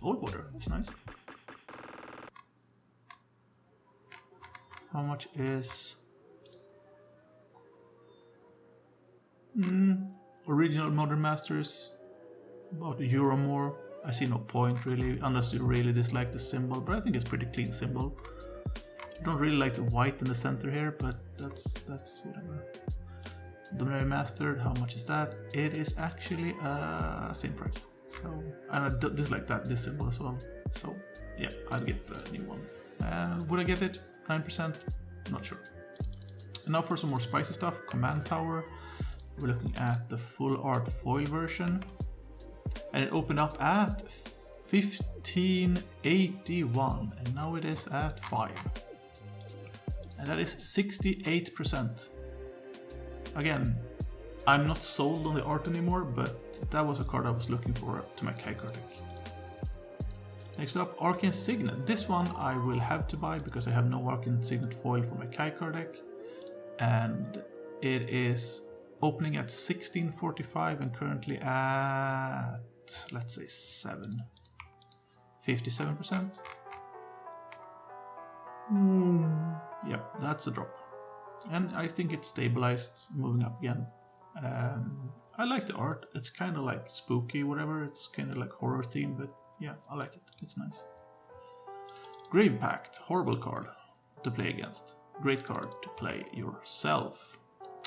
Old border. That's nice. How much is... Original Modern Masters, about €1 more. I see no point really, unless you really dislike the symbol, but I think it's pretty clean symbol. I don't really like the white in the center here, but that's whatever. Dominary Mastered, how much is that? It is actually same price. So, and I dislike this symbol as well. So yeah, I'd get the new one. Would I get it? 9%? Not sure. And now for some more spicy stuff. Command Tower. We're looking at the full art foil version, and it opened up at 1581, and now it is at 5, and that is 68%. Again, I'm not sold on the art anymore, but that was a card I was looking for to my Kai card deck. Next up, Arcane Signet. This one I will have to buy because I have no Arcane Signet foil for my Kai card deck, and it is opening at 1645 and currently at, let's say, 57%. Yep, that's a drop. And I think it's stabilized, moving up again. I like the art. It's kind of like spooky, whatever. It's kind of like horror theme, but yeah, I like it. It's nice. Grave Pact, horrible card to play against. Great card to play yourself.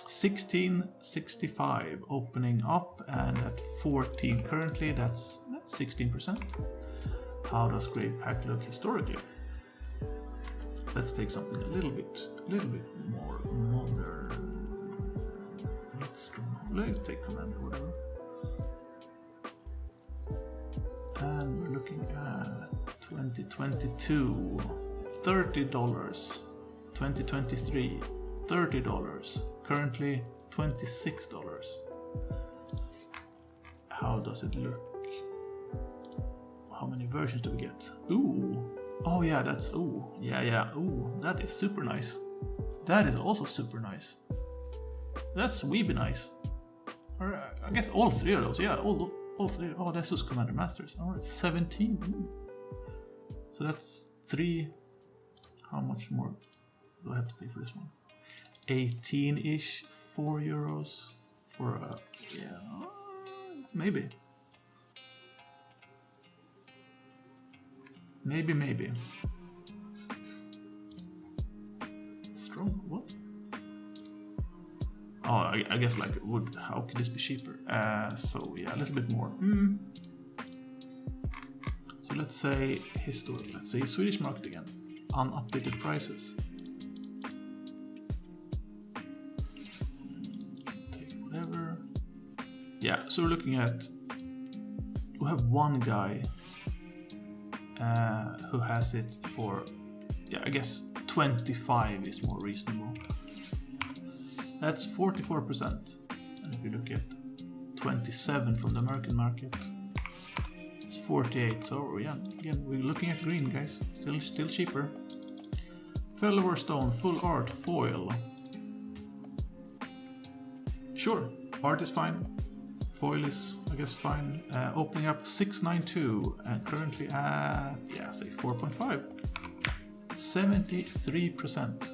1665 opening up, and at 14 currently, that's 16%. How does Grave Pact look historically? Let's take something a little bit more modern. Let's take Commander, whatever. And we're looking at 2022, $30. 2023, $30. Currently $26. How does it look? How many versions do we get? Ooh. Oh yeah, that's yeah. Ooh, that is super nice. That is also super nice. That's weeby nice. Or I guess all three of those. Yeah, all three. Oh, that's just Commander Masters. Alright, 17. Ooh. So that's 3. How much more do I have to pay for this one? 18-ish, €4 for yeah, maybe. Strong, what? Oh, I guess like how could this be cheaper? So yeah, a little bit more. So let's say history, let's say Swedish market again. Unupdated prices. Take whatever. Yeah, so we're looking at, we have one guy who has it for, yeah, I guess 25 is more reasonable. That's 44%. And if you look at 27 from the American market, it's 48. So yeah, again, we're looking at green, guys. Still cheaper. Fellower Stone, full art, foil. Sure, art is fine. Foil is, I guess, fine. Opening up 692 and currently at, yeah, say 4.5. 73%.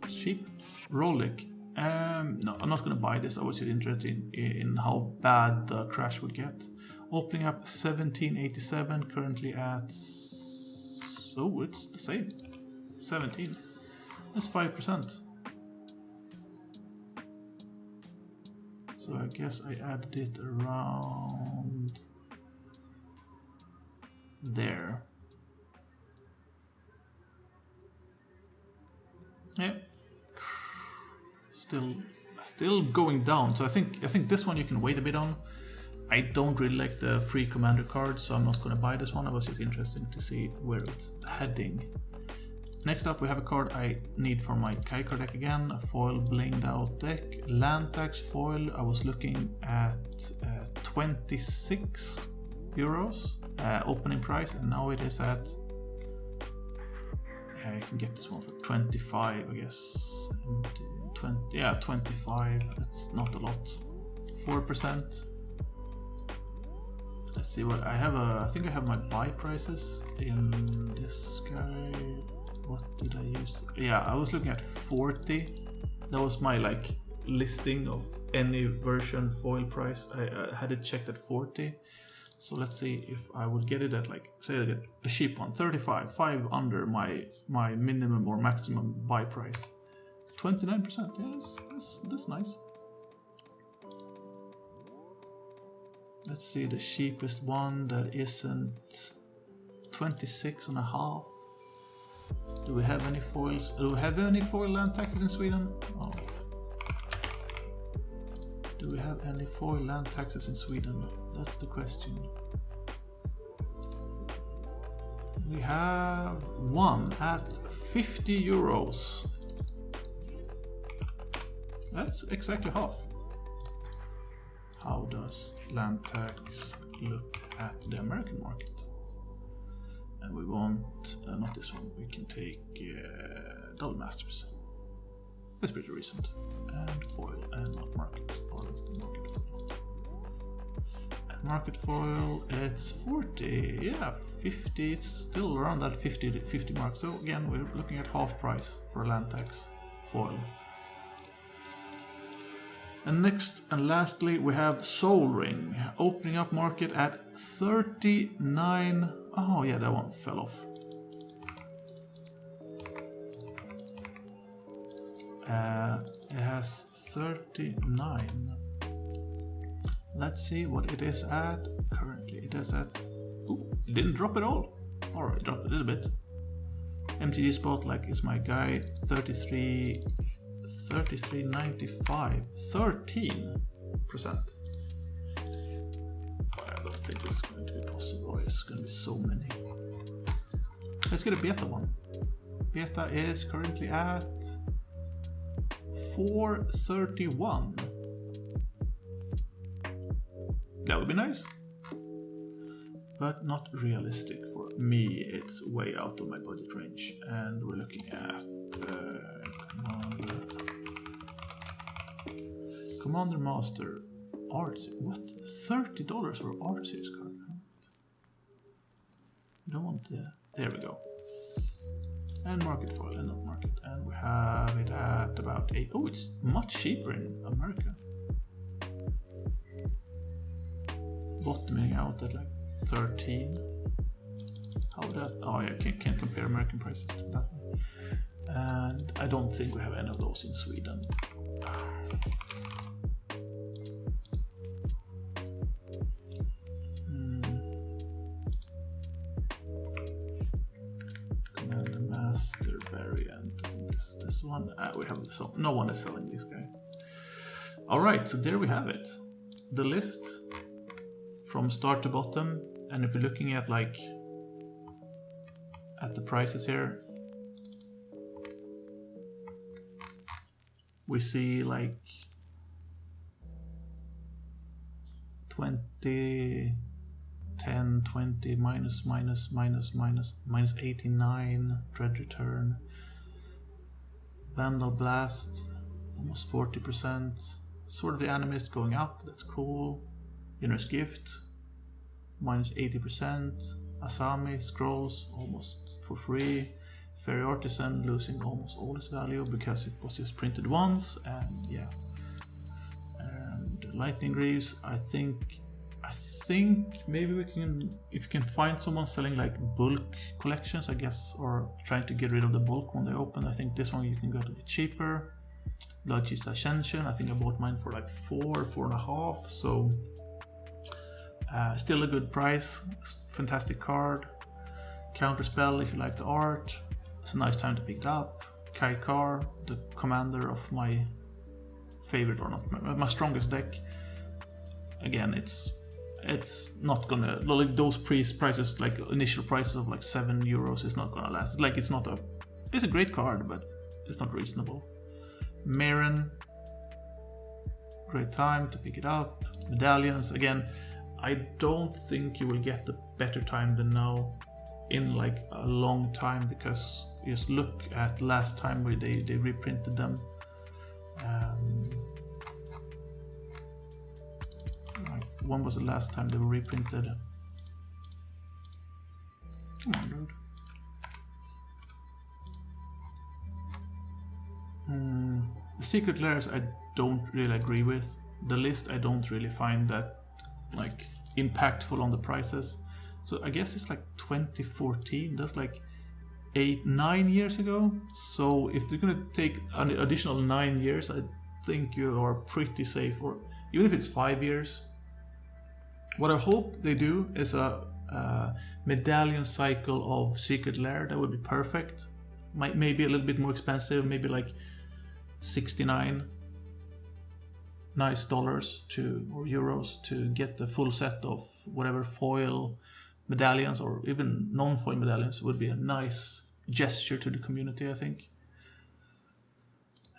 Cheap. Rolik. No, I'm not going to buy this. I was just interested in how bad the crash would get. Opening up 1787, currently at... So it's the same. 17. That's 5%. So I guess I added it around there. Yeah. Still going down. So I think this one you can wait a bit on. I don't really like the free commander card, so I'm not going to buy this one. I was just interested to see where it's heading. Next up we have a card I need for my Kaikar deck again, a foil blinged out deck. Land tax foil, I was looking at 26 euros opening price, and now it is at, yeah, you can get this one for 25, I guess. 20, yeah, 25, that's not a lot. 4%. Let's see what I have. I think I have my buy prices in this guy. What did I use? Yeah, I was looking at 40. That was my like listing of any version foil price. I had it checked at 40. So let's see if I would get it at, like, say I get a cheap one, 35, 5 under my minimum or maximum buy price. 29%. Yes, that's nice. Let's see the cheapest one that isn't 26.5. Do we have any foils? Do we have any foil land taxes in Sweden? Oh. Do we have any foil land taxes in Sweden? That's the question. We have one at 50 euros. That's exactly half. How does land tax look at the American market? And we want, not this one, we can take Double Masters. That's pretty recent. And foil, and not market, or market foil. And market foil, it's 40, yeah, 50, it's still around that 50 mark. So again, we're looking at half price for land tax foil. And next and lastly, we have Soul Ring, opening up market at 39. Oh yeah, that one fell off. It has 39. Let's see what it is at currently. It is at, ooh, it didn't drop at all. Or it dropped a little bit. MTG Spotlight is my guy, 33.95, 13%. I don't think this is going to be possible. It's going to be so many. Let's get a beta one. Beta is currently at 431. That would be nice, but not realistic for me. It's way out of my budget range, and we're looking at Commander Master Art. What? $30 for Art Series card? We don't want the. There we go. And market foil and not market, and we have it at about 8. Oh, it's much cheaper in America. Bottoming out at like 13. How that? Oh yeah, can't compare American prices to that one. And I don't think we have any of those in Sweden. Commander Master variant. I think this one. We have no one is selling this guy. All right, so there we have it. The list from start to bottom, and if you're looking at like at the prices here, we see like 20, 10, 20, minus 89, Dread Return, Vandal Blast, almost 40%, Sword of the Animist going up, that's cool, Inner's Gift, minus 80%, Asami Scrolls, almost for free, Fairy Artisan losing almost all its value because it was just printed once, and yeah. And Lightning Greaves, I think I think maybe we can, if you can find someone selling like bulk collections, I guess, or trying to get rid of the bulk when they open. I think this one you can go to be cheaper. Bloodcheese Ascension, I think I bought mine for like 4.5, so still a good price. Fantastic card. Counterspell if you like the art. It's a nice time to pick it up. Kaikar, the commander of my favorite, or not my strongest deck. Again, it's not gonna, like those prices, like initial prices of like €7 is not gonna last. It's a great card, but it's not reasonable. Meren, great time to pick it up. Medallions, again, I don't think you will get a better time than now in like a long time, because just look at last time where they reprinted them. When was the last time they were reprinted? Come on, dude. The secret layers I don't really agree with. The list I don't really find that like impactful on the prices. So I guess it's like 2014. That's like 8-9 years ago. So if they're gonna take an additional 9 years, I think you are pretty safe. Or even if it's 5 years. What I hope they do is a medallion cycle of Secret Lair. That would be perfect. Maybe a little bit more expensive, maybe like $69 nice dollars or euros to get the full set of whatever foil medallions or even non-foil medallions. Would be a nice gesture to the community, I think.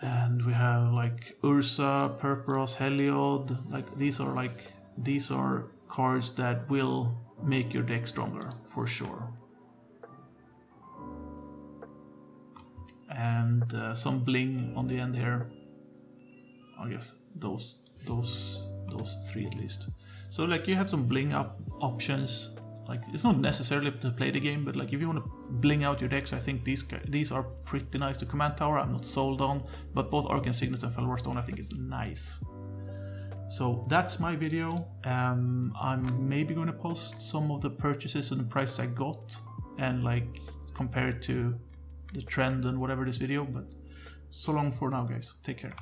And we have like Ursa, Purpros, Heliod. These are cards that will make your deck stronger for sure. And some bling on the end here. I guess those three at least. So like you have some bling up options. Like it's not necessarily to play the game, but like if you want to bling out your decks, I think these are pretty nice. The Command Tower I'm not sold on, but both Arcane Signet and Felwar Stone I think is nice. So that's my video. I'm maybe going to post some of the purchases and the prices I got and like compare it to the trend and whatever this video, but so long for now guys. Take care.